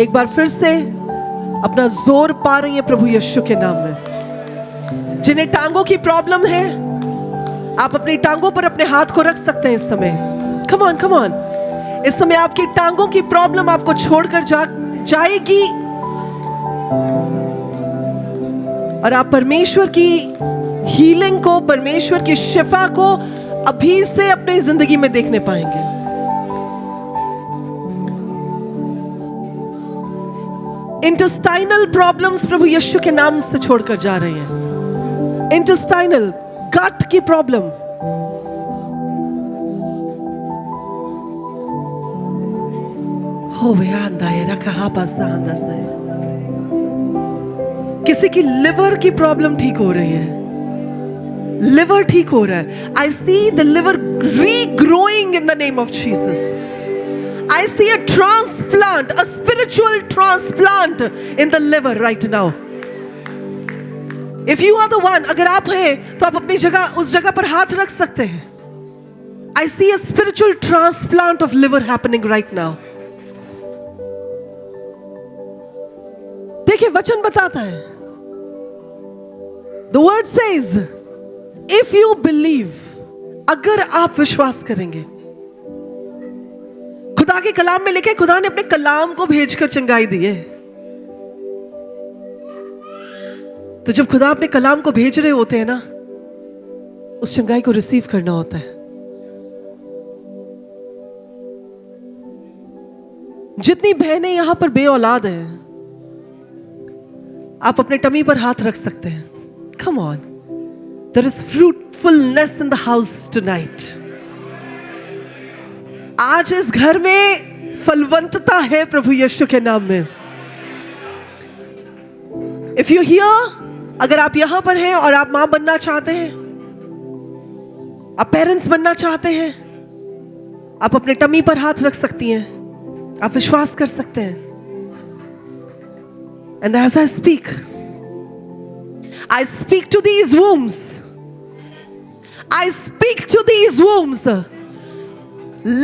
एक बार फिर से अपना जोर पा रही हैं प्रभु यीशु के नाम में। जिन्हें टांगों की प्रॉब्लम है, आप अपनी टांगों पर अपने हाथ को रख सकते हैं इस समय। कम ऑन, इस समय आपकी टांगों की प्रॉब्लम आपको छोड़कर जाएगी और आप परमेश्वर की हीलिंग को, परमेश्वर की शिफा को अभी से अपनी जिंदगी में देखने पाएंगे। इंटेस्टाइनल प्रॉब्लम्स प्रभु यीशु के नाम से छोड़कर जा रहे हैं। इंटेस्टाइनल, गट की प्रॉब्लम, हो बेंदा है रखा पासा अंदाज़ है। किसी की लिवर की प्रॉब्लम ठीक हो रही है, लिवर ठीक हो रहा है। I see the liver regrowing in the name of Jesus. I see a transplant, a spiritual transplant in the liver right now. If you are the one, अगर आप हैं तो आप अपनी जगह, उस जगह पर हाथ रख सकते हैं। I see a spiritual transplant of liver happening right now. देखिए वचन बताता है, The word says, if you believe, अगर आप विश्वास करेंगे। खुदा के कलाम में लिखे, खुदा ने अपने कलाम को भेजकर चंगाई दी है। तो जब खुदा अपने कलाम को भेज रहे होते हैं ना, उस चंगाई को रिसीव करना होता है। जितनी बहनें यहां पर बे औलाद हैं, आप अपने टमी पर हाथ रख सकते हैं। Come on, there is fruitfulness in the house tonight. आज इस घर में फलवंतता है प्रभु यीशु के नाम में। इफ यू हियर, अगर आप यहां पर हैं और आप मां बनना चाहते हैं, आप पेरेंट्स बनना चाहते हैं, आप अपने टमी पर हाथ रख सकती हैं, आप विश्वास कर सकते हैं। And as I speak to these wombs, I speak to these wombs.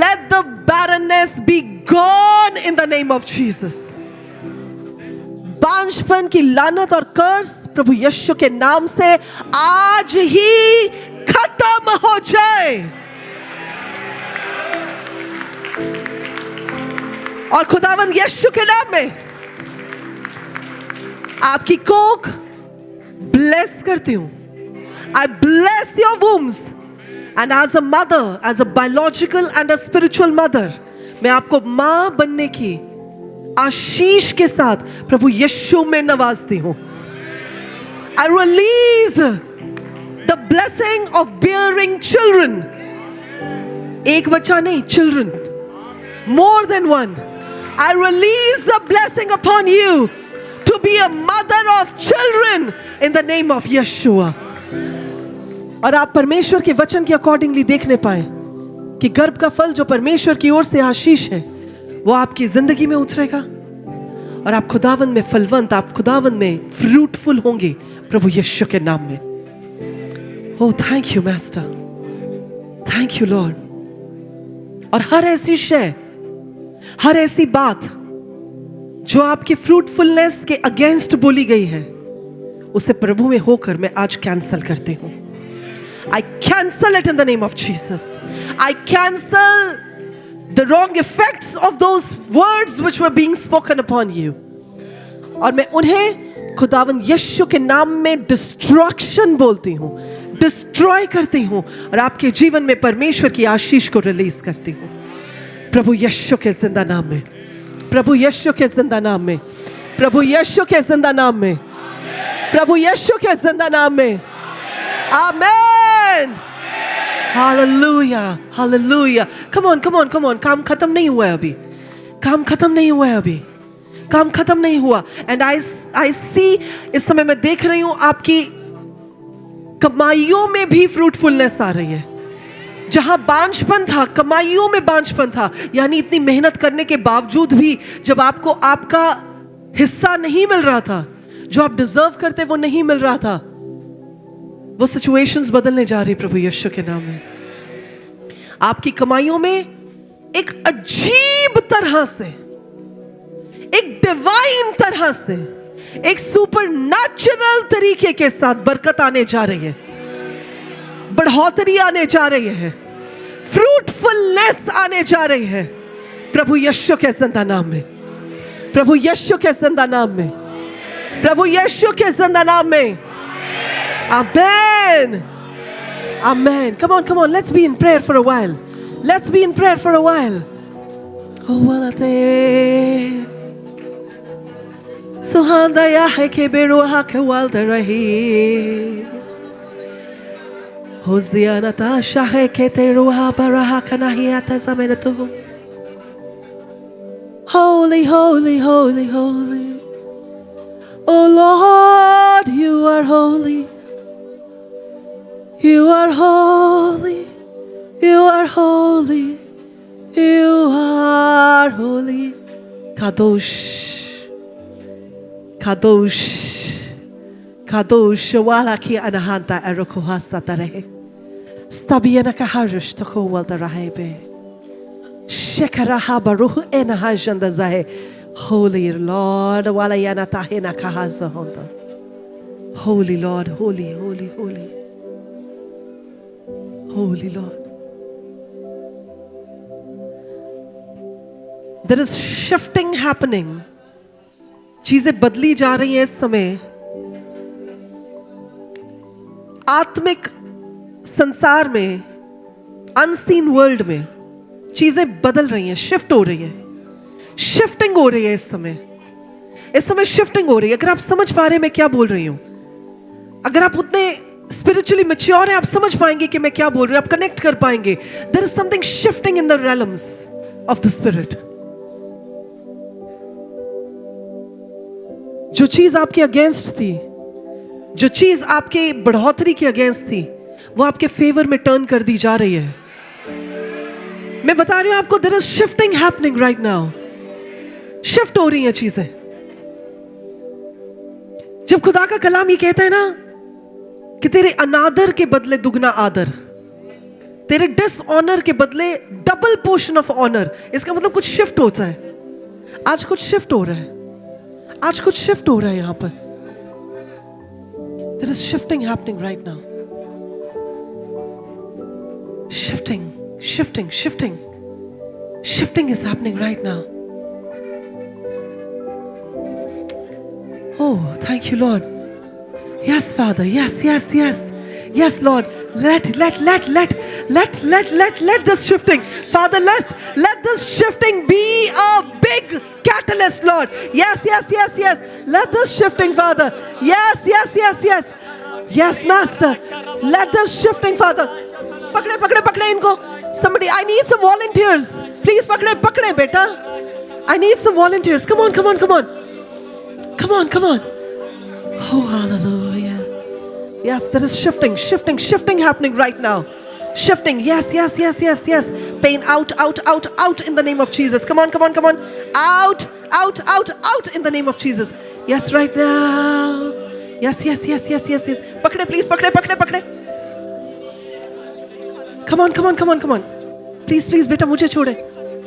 Let the barrenness be gone in the name of Jesus. बांझपन की लानत और कर्स प्रभु यीशु के नाम से आज ही खत्म हो जाए। और खुदावंद यीशु के नाम में आपकी कोख ब्लेस करती हूं। I bless your wombs. And as a mother, as a biological and a spiritual mother, मैं आपको मां बनने की आशीष के साथ प्रभु यीशु में नवाजती हूं. I release the blessing of bearing children. एक बच्चा नहीं, children. More than one. I release the blessing upon you to be a mother of children in the name of Yeshua. और आप परमेश्वर के वचन के अकॉर्डिंगली देखने पाए कि गर्भ का फल जो परमेश्वर की ओर से आशीष है वो आपकी जिंदगी में उतरेगा और आप खुदावन में फलवंत, आप खुदावन में फ्रूटफुल होंगे प्रभु यीशु के नाम में. Oh thank you master, thank you Lord. और हर ऐसी शय, हर ऐसी बात जो आपकी फ्रूटफुलनेस के अगेंस्ट बोली गई है उसे प्रभु में होकर मैं आज कैंसल करती हूं. I cancel it in the name of Jesus. I cancel the wrong effects of those words which were being spoken upon you. और मैं उन्हें खुदावन यीशु के नाम में डिस्ट्रक्शन बोलती हूँ, डिस्ट्रॉय करती हूँ और आपके जीवन में परमेश्वर की आशीष को रिलीज करती हूँ प्रभु यीशु के जिंदा नाम में, प्रभु यीशु के जिंदा नाम में, प्रभु यीशु के जिंदा नाम में, प्रभु यीशु के जिंदा नाम में. Amen. Hallelujah, hallelujah. Come on, come on, come on. काम खत्म नहीं हुआ है अभी, काम खत्म नहीं हुआ है अभी, काम खत्म नहीं हुआ. एंड आई सी, इस समय मैं देख रही हूं आपकी कमाइयों में भी फ्रूटफुलनेस आ रही है. जहां बांझपन था, कमाइयों में बांझपन था, यानी इतनी मेहनत करने के बावजूद भी जब आपको आपका हिस्सा नहीं मिल रहा था, जो आप डिजर्व करते वो नहीं मिल रहा था, वो सिचुएशंस बदलने जा रही प्रभु यीशु के नाम में. आपकी कमाइयों में एक अजीब तरह से, एक डिवाइन तरह से, एक सुपरनैचुरल तरीके के साथ बरकत आने जा रही है, बढ़ोतरी आने जा रही है, फ्रूटफुलनेस आने जा रही है प्रभु यीशु के जिंदा नाम में, प्रभु यीशु के जिंदा नाम में, प्रभु यीशु के जिंदा नाम में. Amen. Amen. Come on, come on. Let's be in prayer for a while. Let's be in prayer for a while. Oh, walate. Suhanda ya heke beruha ke walda rahi. Hosdiana ta shahe ke teruha baraha kanahiyata zamenatu. Holy, holy, holy, holy. Oh Lord, you are holy. You are holy, you are holy, you are holy. Kadosh, Kadosh, Kadosh, Walaki anahanta erokohasa tarehe. Stabiana kaharush toko walda rahebe. Shekaraha baruch enahajanda zahe. Holy Lord, walayana tahena kahaza honda. Holy Lord, holy, holy, holy. Holy Lord. There is shifting happening. चीजें बदली जा रही हैं इस समय. आत्मिक संसार में, अनसीन वर्ल्ड में चीजें बदल रही हैं, शिफ्ट हो रही हैं, शिफ्टिंग हो रही है इस समय. इस समय शिफ्टिंग हो रही है. अगर आप समझ पा रहे हैं मैं क्या बोल रही हूं, अगर आप उतने स्पिरिचुअली मैच्योर है, आप समझ पाएंगे कि मैं क्या बोल रही हूं, आप कनेक्ट कर पाएंगे. There is something shifting in the realms of the spirit. जो चीज आपके अगेंस्ट थी, जो चीज आपके बढ़ोतरी के अगेंस्ट थी, वो आपके फेवर में टर्न कर दी जा रही है. मैं बता रही हूं आपको, there is shifting happening right now. Shift हो रही हैं चीजें. जब खुदा का कलाम ये कहता है ना कि तेरे अनादर के बदले दुगना आदर, तेरे डिसऑनर के बदले डबल पोर्शन ऑफ ऑनर, इसका मतलब कुछ शिफ्ट होता है. आज कुछ शिफ्ट हो रहा है, आज कुछ शिफ्ट हो रहा है यहां पर. There is shifting happening right now. Shifting, shifting, shifting. Shifting is happening right now. Oh, thank you, Lord. Yes, Father. Yes, yes, yes. Yes, Lord. Let this shifting. Father, let this shift shifting be a big catalyst, Lord. Yes, yes, yes, yes. Let this shifting, Father. Yes, yes, yes, yes. Yes, Master. Let this shifting, Father. Pakde, pakde, pakde inko. Somebody, I need some volunteers. Please, pakde, pakde, beta. I need some volunteers. Come on, come on, come on. Come on, come on. Oh, hallelujah. Yes, there is shifting, shifting, shifting happening right now. Shifting. Yes, yes, yes, yes, yes. Pain out, out, out, out in the name of Jesus. Come on, come on, come on. Out, out, out, out in the name of Jesus. Yes, right now. Yes, yes, yes, yes, yes, yes. Pakde, please, pakde, pakde, pakde. Come on, come on, come on, come on. Please, please, beta, mujhe chhode.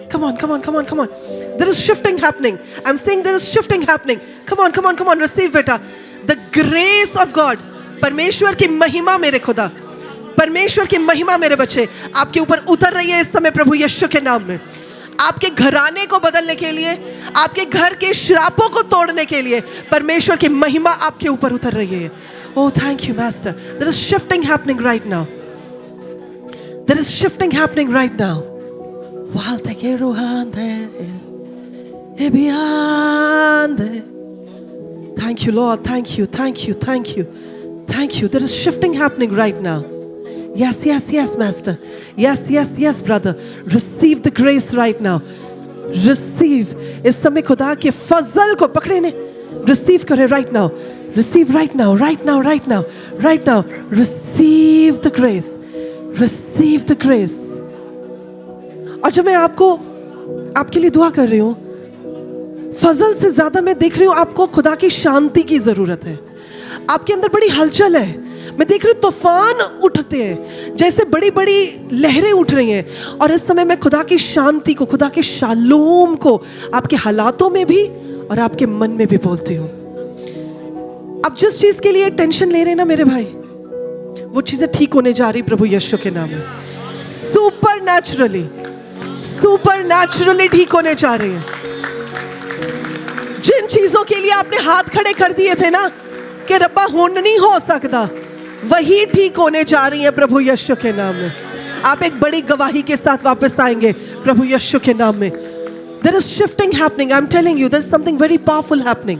Come on, come on, come on, come on. There is shifting happening. I'm saying there is shifting happening. Come on, come on, come on. Receive, beta. The grace of God. परमेश्वर की महिमा मेरे खुदा, परमेश्वर की महिमा मेरे बच्चे आपके ऊपर उतर रही है इस समय प्रभु यीशु के नाम में। आपके घराने को बदलने के लिए, आपके घर के श्रापों को तोड़ने के लिए परमेश्वर की महिमा आपके ऊपर उतर रही है। Oh, thank you, Master. There is shifting happening right now. There is shifting happening right now. Thank you, Lord. Thank you, thank you, thank you. Thank you. There is shifting happening right now. Yes, yes, yes, Master. Yes, yes, yes, brother. Receive the grace right now. Receive. इस समय खुदा के फजल को पकड़े ने receive करे right now. Receive right now, right now, right now, right now. Receive the grace. Receive the grace. और जब मैं आपके लिए दुआ कर रही हूँ, फजल से ज्यादा मैं देख रही हूँ आपको खुदा की शांति की जरूरत है। आपके अंदर बड़ी हलचल है। मैं देख रही हूँ तूफान उठते हैं, जैसे बड़ी बड़ी लहरें उठ रही हैं। और इस समय मैं खुदा की शांति को, खुदा के शालोम को आपके हालातों में भी और आपके मन में भी बोलती हूँ। अब जिस चीज के लिए टेंशन ले रहे हैं ना मेरे भाई, वो चीजें ठीक होने जा रही प्रभु यीशु के नाम में। सुपरनैचुरली ठीक होने जा रही है। जिन चीजों के लिए आपने हाथ खड़े कर दिए थे ना कि रब्बा हुन नहीं हो सकता, वही ठीक होने जा रही है प्रभु यीशु के नाम में। आप एक बड़ी गवाही के साथ वापस आएंगे प्रभु यीशु के नाम में। There is shifting happening. I'm telling you, there's something very powerful happening.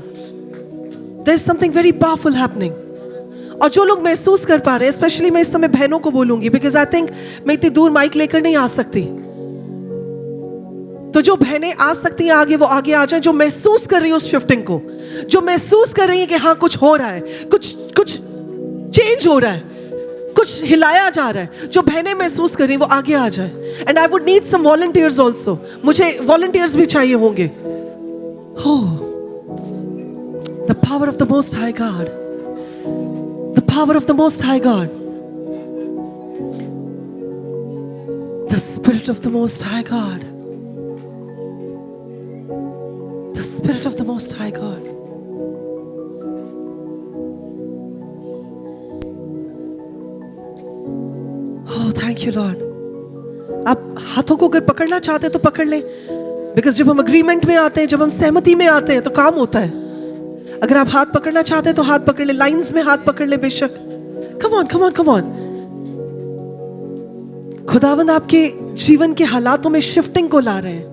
There's something very powerful happening. और जो लोग महसूस कर पा रहे हैं, स्पेशली मैं इस समय बहनों को बोलूंगी, बिकॉज आई थिंक मैं इतनी दूर माइक लेकर नहीं आ सकती। तो जो बहनें आ सकती हैं आगे, वो आगे आ जाएं। जो महसूस कर रही है उस शिफ्टिंग को, जो महसूस कर रही है कि हाँ कुछ हो रहा है, कुछ चेंज हो रहा है, कुछ हिलाया जा रहा है, जो बहनें महसूस कर रही हैं वो आगे आ जाए। And I would need some volunteers also. मुझे वॉलंटियर्स भी चाहिए होंगे। The power of the most high God, the power of the most high God, the spirit of the most high God, the Spirit of the Most High God. Oh, thank you, Lord. आप हाथों को अगर पकड़ना चाहते हैं तो पकड़ लें, बिकॉज जब हम अग्रीमेंट में आते हैं, जब हम सहमति में आते हैं तो काम होता है। अगर आप हाथ पकड़ना चाहते हैं तो हाथ पकड़ लें, लाइंस में हाथ पकड़ लें बेशक। कम on, come on, come on. खुदावंद आपके जीवन के हालातों में शिफ्टिंग को ला रहे हैं।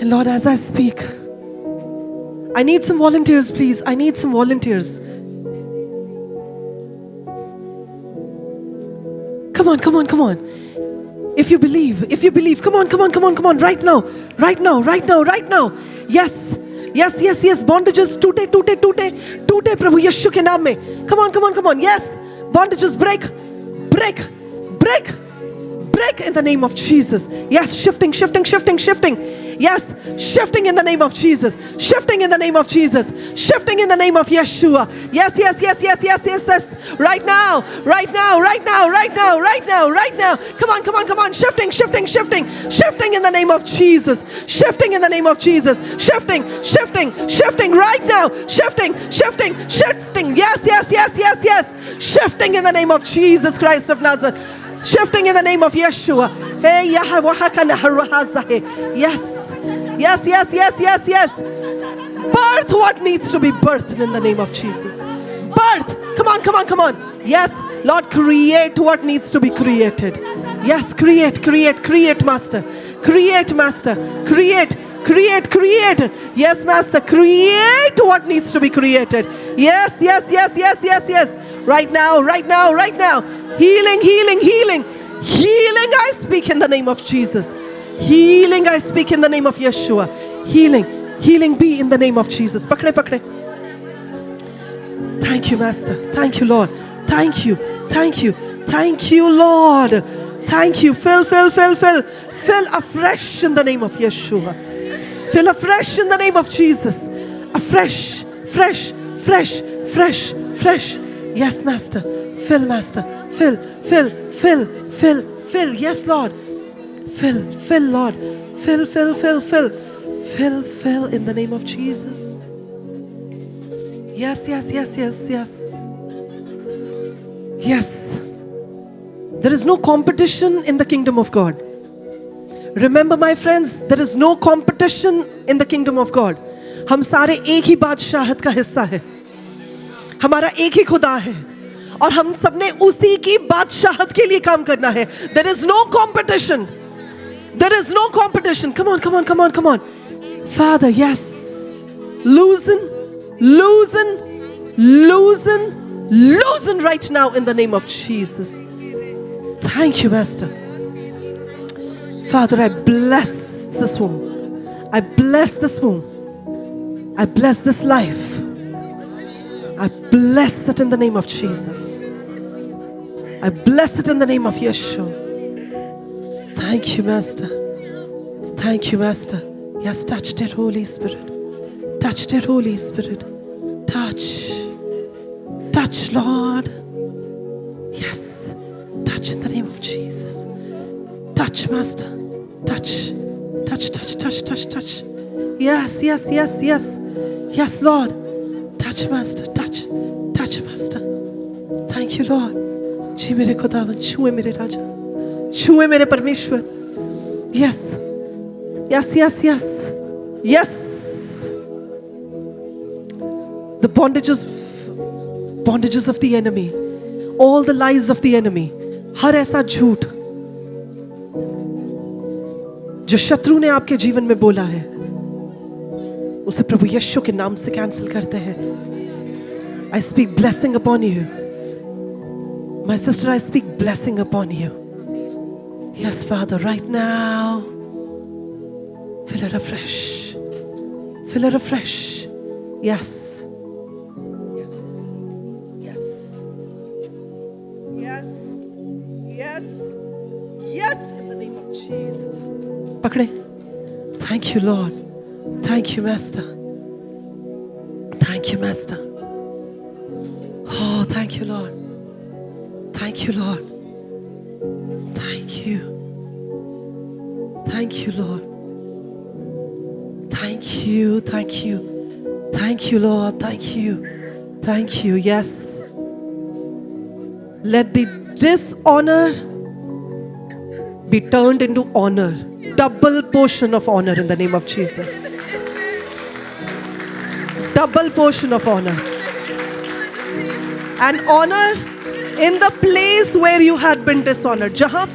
And Lord, as I speak, I need some volunteers, please. I need some volunteers. Come on, come on, come on. If you believe, come on, come on, come on, come on. Right now, right now, right now, right now. Yes, yes, yes, yes. Bondages, टूटे, टूटे, टूटे, टूटे प्रभु यीशु के नाम में. Come on, come on, come on. Yes, bondages break, break, break, break in the name of Jesus. Yes, shifting, shifting, shifting, shifting. Yes, shifting in the name of Jesus. Shifting in the name of Jesus. Shifting in the name of Yeshua. Yes, yes, yes, yes, yes, yes, yes. Right now, right now, right now, right now, right now, right now. Come on, come on, come on. Shifting, shifting, shifting. Shifting in the name of Jesus. Shifting in the name of Jesus. Shifting, shifting, shifting right now. Shifting, shifting, shifting. Yes, yes, yes, yes, yes. Shifting in the name of Jesus Christ of Nazareth. Shifting in the name of Yeshua. Hey, yes. Yes, yes, yes, yes, yes. Birth what needs to be birthed in the name of Jesus. Birth. Come on, come on, come on. Yes, Lord, create what needs to be created. Yes, create, Master. Create, Master. Create. Yes, Master. Create what needs to be created. Yes. Right now. Healing. I speak in the name of Jesus. Healing, I speak in the name of Yeshua. Healing be in the name of Jesus. Pakde. Thank you, Master. Thank you, Lord. Thank you, Lord. Thank you. Fill afresh in the name of Yeshua. Fill afresh in the name of Jesus. Afresh, fresh. Yes, Master. Fill, Master. Fill. Yes, Lord. Fill, Lord. Fill in the name of Jesus. Yes. There is no competition in the kingdom of God. Remember, my friends, there is no competition in the kingdom of God. हम सारे एक ही बादशाहत का हिस्सा है. हमारा एक ही खुदा है और हम सबने उसी की बादशाहत के लिए काम करना है. There is no competition. Come on. Father, yes. Loosen right now in the name of Jesus. Thank you, Master. Father, I bless this womb. I bless this life. I bless it in the name of Jesus. I bless it in the name of Yeshua. Thank you, Master. Yes, touch it, Holy Spirit. Touch, Lord. Yes, touch in the name of Jesus. Touch, Master. Touch. Yes. Yes, Lord. Touch, Master. Touch, Master. Thank you, Lord. जी मेरे खुदावन, छुए मेरे राजा, छुए मेरे परमेश्वर. Yes. The bondages of the enemy, all the lies of the enemy, हर ऐसा झूठ जो शत्रु ने आपके जीवन में बोला है, उसे प्रभु यीशु के नाम से कैंसिल करते हैं. I speak blessing upon you. My sister, I speak blessing upon you. Yes, Father, right now. Fill it afresh. Yes. In the name of Jesus. Pakde. Thank you, Lord. Thank you, Master. Oh, thank you, Lord. Thank you, Lord. Thank you, Lord. Thank you, Lord. Thank you. Yes. Let the dishonor be turned into honor. Double portion of honor in the name of Jesus. Double portion of honor. And honor in the place where you had been dishonored. जहां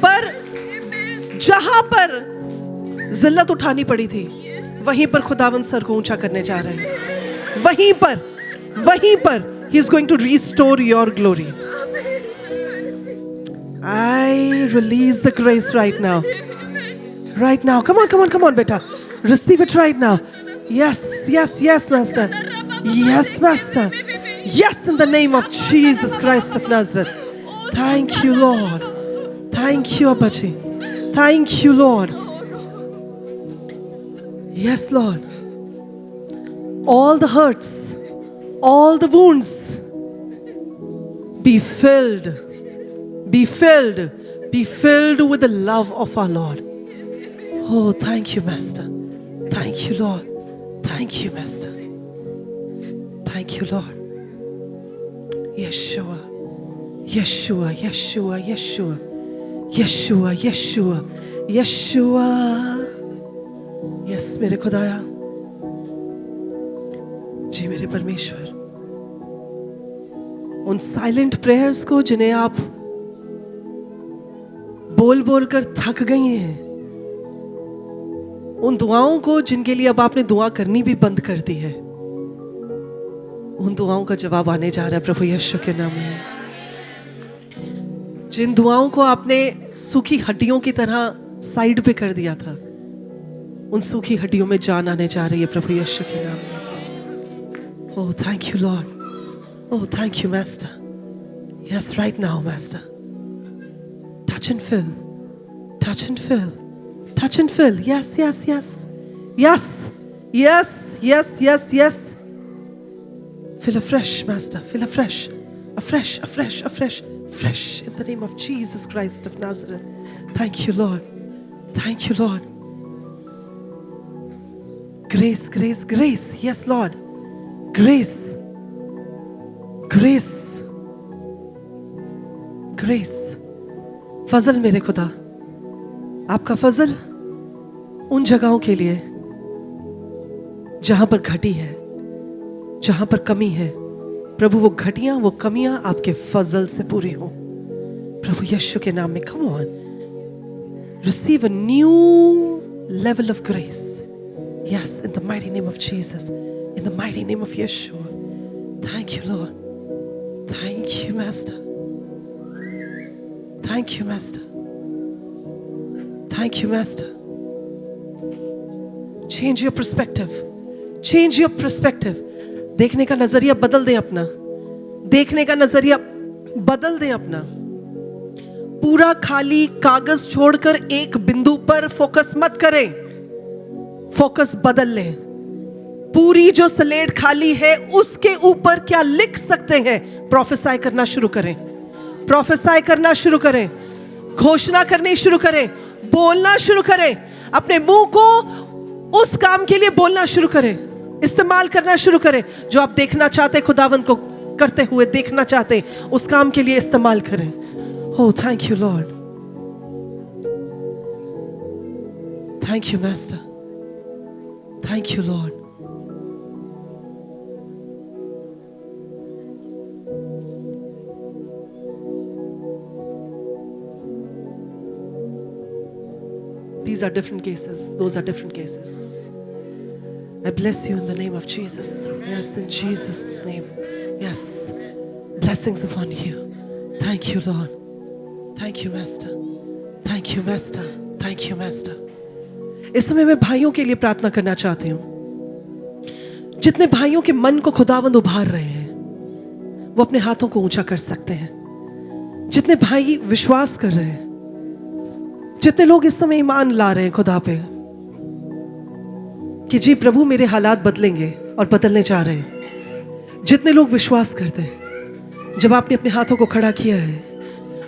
पर जिल्लत उठानी पड़ी थी, वहीं पर खुदावन sir को ऊंचा करने जा रहे हैं. वहीं पर He is going to restore your glory. I release the grace right now. Come on, beta. Receive it right now. Yes, Master. Yes, Master. Yes, in the name of Jesus Christ of Nazareth. Thank you, Lord. Thank you, Abaji. Thank you, Lord. Yes, Lord. All the hurts, all the wounds, be filled with the love of our Lord. Oh, thank you, Master. Thank you, Lord. Thank you, Master. Thank you, Lord. Yeshua. Yes, मेरे खुदाया, जी मेरे परमेश्वर. उन silent prayers को जिन्हें आप बोल बोल कर थक गई हैं, उन दुआओं को जिनके लिए अब आपने दुआ करनी भी बंद कर दी है, उन दुआओं का जवाब आने जा रहा है प्रभु यीशु के नाम में। जिन दुआओं को आपने सूखी हड्डियों की तरह साइड पे कर दिया था, उन सूखी हड्डियों में जान आने जा रही है प्रभु यीशु के नाम में। Oh thank you Lord, oh thank you master. Yes right now master, touch and fill, touch and fill, touch and fill. Yes, yes, yes. Yes, yes, yes, yes, yes. Fill afresh, Master. Fill afresh. Afresh, afresh, afresh, fresh. In the name of Jesus Christ of Nazareth. Thank you, Lord. Thank you, Lord. Grace, grace, grace. Yes, Lord. Grace. Grace. Grace. फजल मेरे खुदा, आपका फजल उन जगहों के लिए जहां पर घटी है, जहां पर कमी है प्रभु, वो घटियां, वो कमियां आपके फजल से पूरी हो प्रभु यीशु के नाम में। Come on, receive a new level of grace. Yes, in the mighty name of Jesus, in the mighty name of Yeshu. Thank you Lord, thank you master, thank you master, thank you master. Change your perspective. Change your perspective. देखने का नजरिया बदल दें अपना, देखने का नजरिया बदल दें अपना। पूरा खाली कागज छोड़कर एक बिंदु पर फोकस मत करें, फोकस बदल लें। पूरी जो स्लेट खाली है उसके ऊपर क्या लिख सकते हैं, प्रोफेसाई करना शुरू करें, प्रोफेसाई करना शुरू करें, घोषणा करनी शुरू करें, बोलना शुरू करें। अपने मुंह को उस काम के लिए बोलना शुरू करें, इस्तेमाल करना शुरू करें जो आप देखना चाहते, खुदावंद को करते हुए देखना चाहते, उस काम के लिए इस्तेमाल करें। ओह thank you Lord, thank you master, thank you Lord. These are different cases. Those are different cases. I bless you in the name of Jesus. Yes, in Jesus' name. Yes. Blessings upon you. Thank you, Lord. Thank you, Master. Thank you, Master. Thank you, Master. इस समय मैं भाइयों के लिए प्रार्थना करना चाहती हूँ। जितने भाइयों के मन को खुदावंद उभार रहे हैं, वो अपने हाथों को ऊंचा कर सकते हैं। जितने भाई विश्वास कर रहे हैं, जितने लोग इस समय ईमान ला रहे हैं खुदा पे कि जी प्रभु मेरे हालात बदलेंगे और बदलने जा रहे हैं, जितने लोग विश्वास करते हैं, जब आपने अपने हाथों को खड़ा किया है,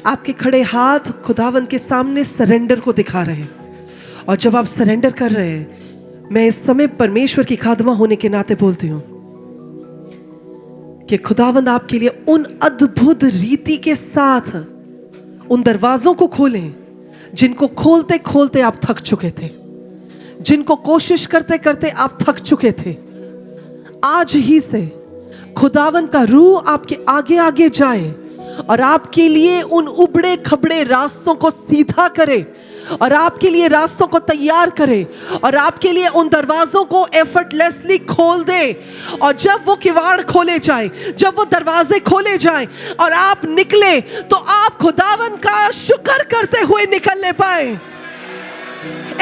आपके खड़े हाथ खुदावंद के सामने सरेंडर को दिखा रहे हैं। और जब आप सरेंडर कर रहे हैं, मैं इस समय परमेश्वर की खादमा होने के नाते बोलती हूँ कि खुदावंद आपके लिए उन अद्भुत रीति के साथ उन दरवाजों को खोलें जिनको खोलते खोलते आप थक चुके थे, जिनको कोशिश करते करते आप थक चुके थे। आज ही से खुदावंद का रूह आपके आगे आगे जाए और आपके लिए उन उबड़े खबड़े रास्तों को सीधा करे और आपके लिए रास्तों को तैयार करे और आपके लिए उन दरवाजों को एफर्टलेसली खोल दे। और जब वो किवाड़ खोले जाएं, जब वो दरवाजे खोले जाएं और आप निकले, तो आप खुदावंद का शुक्र करते हुए निकलने पाए,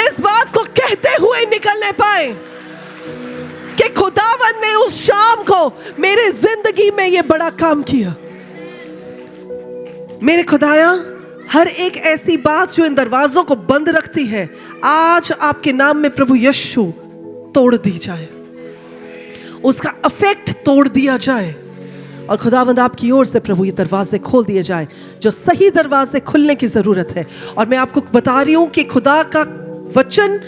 इस बात को कहते हुए निकलने पाए कि खुदावंद ने उस शाम को मेरे जिंदगी में ये बड़ा काम किया। मेरे खुदाया, हर एक ऐसी बात जो इन दरवाजों को बंद रखती है, आज आपके नाम में प्रभु यीशु तोड़ दी जाए, उसका इफेक्ट तोड़ दिया जाए और खुदावंद आपकी ओर से प्रभु ये दरवाजे खोल दिए जाए, जो सही दरवाजे खुलने की जरूरत है। और मैं आपको बता रही हूं कि खुदा का वचन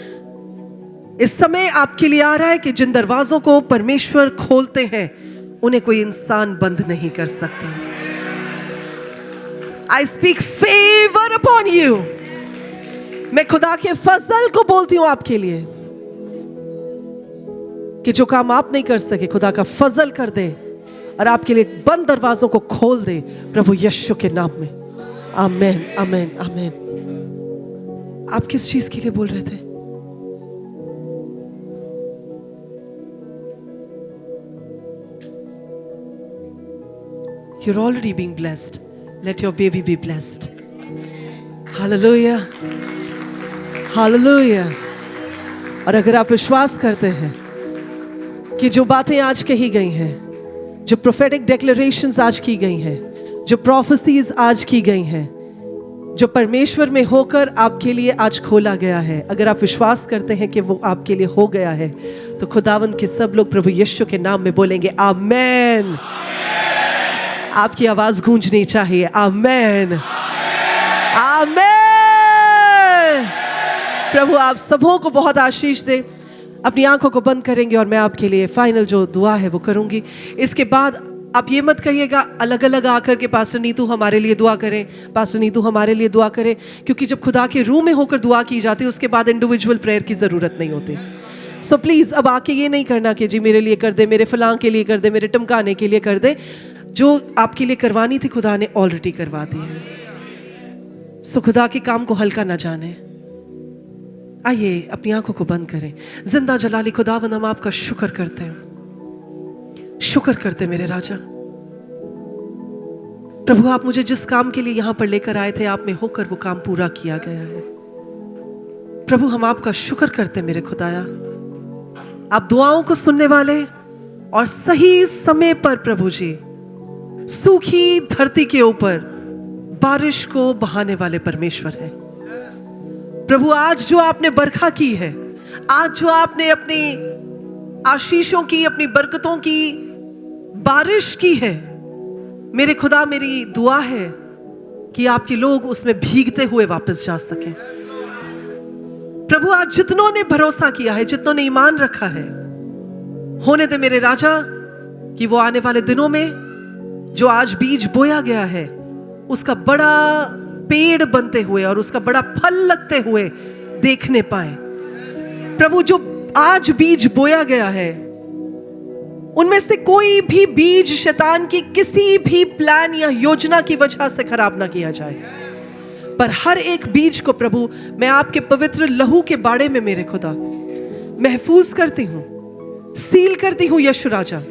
इस समय आपके लिए आ रहा है कि जिन दरवाजों को परमेश्वर खोलते हैं, उन्हें कोई इंसान बंद नहीं कर सकता। I speak favor upon you. मैं खुदा के फजल को बोलती हूं आपके लिए कि जो काम आप नहीं कर सके, खुदा का फजल कर दे और आपके लिए बंद दरवाजों को खोल दे प्रभु यीशु के नाम में। आमेन, आमेन, आमेन। आप किस चीज के लिए बोल रहे थे? You're already being blessed. Let your baby be blessed. Hallelujah. Hallelujah. और अगर आप विश्वास करते हैं कि जो बातें आज कही गई हैं, जो प्रोफेटिक डिक्लेरेशंस आज की गई हैं, जो प्रोफेसीज आज की गई हैं, जो परमेश्वर में होकर आपके लिए आज खोला गया है, अगर आप विश्वास करते हैं कि वो आपके लिए हो गया है, तो खुदावंद के सब लोग प्रभु यीशु के नाम में बोलेंगे आमेन। आपकी आवाज गूंजनी चाहिए। आमेन, आमेन। प्रभु आप सबों को बहुत आशीष दे। अपनी आंखों को बंद करेंगे और मैं आपके लिए फाइनल जो दुआ है वो करूंगी। इसके बाद आप ये मत कहिएगा अलग अलग आकर के पास्टर नीतू हमारे लिए दुआ करें, पास्टर नीतू हमारे लिए दुआ करें, क्योंकि जब खुदा के रूह में होकर दुआ की जाती है उसके बाद इंडिविजुअल प्रेयर की ज़रूरत नहीं होती। सो प्लीज़ अब आके ये नहीं करना कि जी मेरे लिए कर दे, मेरे फलां के लिए कर दे, मेरे टमकाने के लिए कर दे। जो आपके लिए करवानी थी खुदा ने ऑलरेडी करवा दी है। सो खुदा के काम को हल्का ना जाने। आइए अपनी आंखों को बंद करें। जिंदा जलाली खुदावंद हम आपका शुक्र करते हैं, शुक्र करते मेरे राजा। प्रभु आप मुझे जिस काम के लिए यहां पर लेकर आए थे आप में होकर वो काम पूरा किया गया है। प्रभु हम आपका शुक्र करते मेरे खुदाया। आप दुआओं को सुनने वाले और सही समय पर प्रभु जी सूखी धरती के ऊपर बारिश को बहाने वाले परमेश्वर है। प्रभु आज जो आपने बरखा की है, आज जो आपने अपनी आशीषों की, अपनी बरकतों की बारिश की है, मेरे खुदा मेरी दुआ है कि आपके लोग उसमें भीगते हुए वापस जा सकें। प्रभु आज जितनों ने भरोसा किया है, जितनों ने ईमान रखा है, होने दे मेरे राजा कि वो आने वाले दिनों में जो आज बीज बोया गया है उसका बड़ा पेड़ बनते हुए और उसका बड़ा फल लगते हुए देखने पाए। प्रभु जो आज बीज बोया गया है उनमें से कोई भी बीज शैतान की किसी भी प्लान या योजना की वजह से खराब ना किया जाए, पर हर एक बीज को प्रभु मैं आपके पवित्र लहू के बाड़े में मेरे खुदा महफूज करती हूं, सील करती हूं यीशु राजा।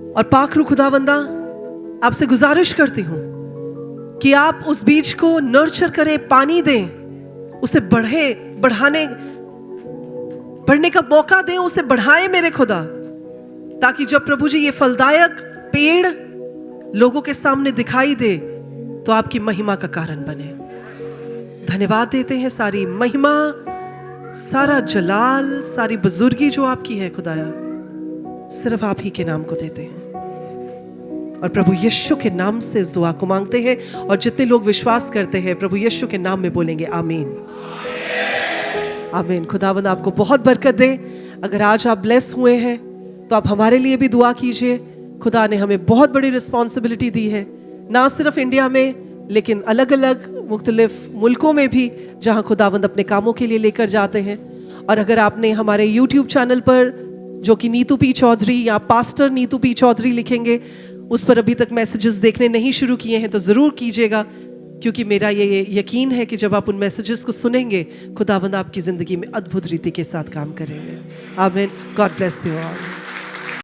और पाक रू खुदावंदा आपसे गुजारिश करती हूं कि आप उस बीज को नर्चर करें, पानी दें, उसे बढ़ने का मौका दें, उसे बढ़ाएं मेरे खुदा, ताकि जब प्रभु जी ये फलदायक पेड़ लोगों के सामने दिखाई दे तो आपकी महिमा का कारण बने। धन्यवाद देते हैं, सारी महिमा, सारा जलाल, सारी बुजुर्गी जो आपकी है खुदाया सिर्फ आप ही के नाम को देते हैं। और प्रभु यीशु के नाम से इस दुआ को मांगते हैं और जितने लोग विश्वास करते हैं प्रभु यीशु के नाम में बोलेंगे आमीन, आमीन। खुदावंद आपको बहुत बरकत दे। अगर आज आप ब्लेस हुए हैं तो आप हमारे लिए भी दुआ कीजिए। खुदा ने हमें बहुत बड़ी रिस्पॉन्सिबिलिटी दी है, ना सिर्फ इंडिया में लेकिन अलग अलग मुख्तलिफ मुल्कों में भी जहां खुदावंद अपने कामों के लिए लेकर जाते हैं। और अगर आपने हमारे YouTube चैनल पर जो कि नीतू पी चौधरी या पास्टर नीतू पी चौधरी लिखेंगे उस पर अभी तक मैसेजेस देखने नहीं शुरू किए हैं तो ज़रूर कीजिएगा, क्योंकि मेरा ये यकीन है कि जब आप उन मैसेजेस को सुनेंगे खुदावंद आपकी ज़िंदगी में अद्भुत रीति के साथ काम करेंगे। आमीन। God bless you all.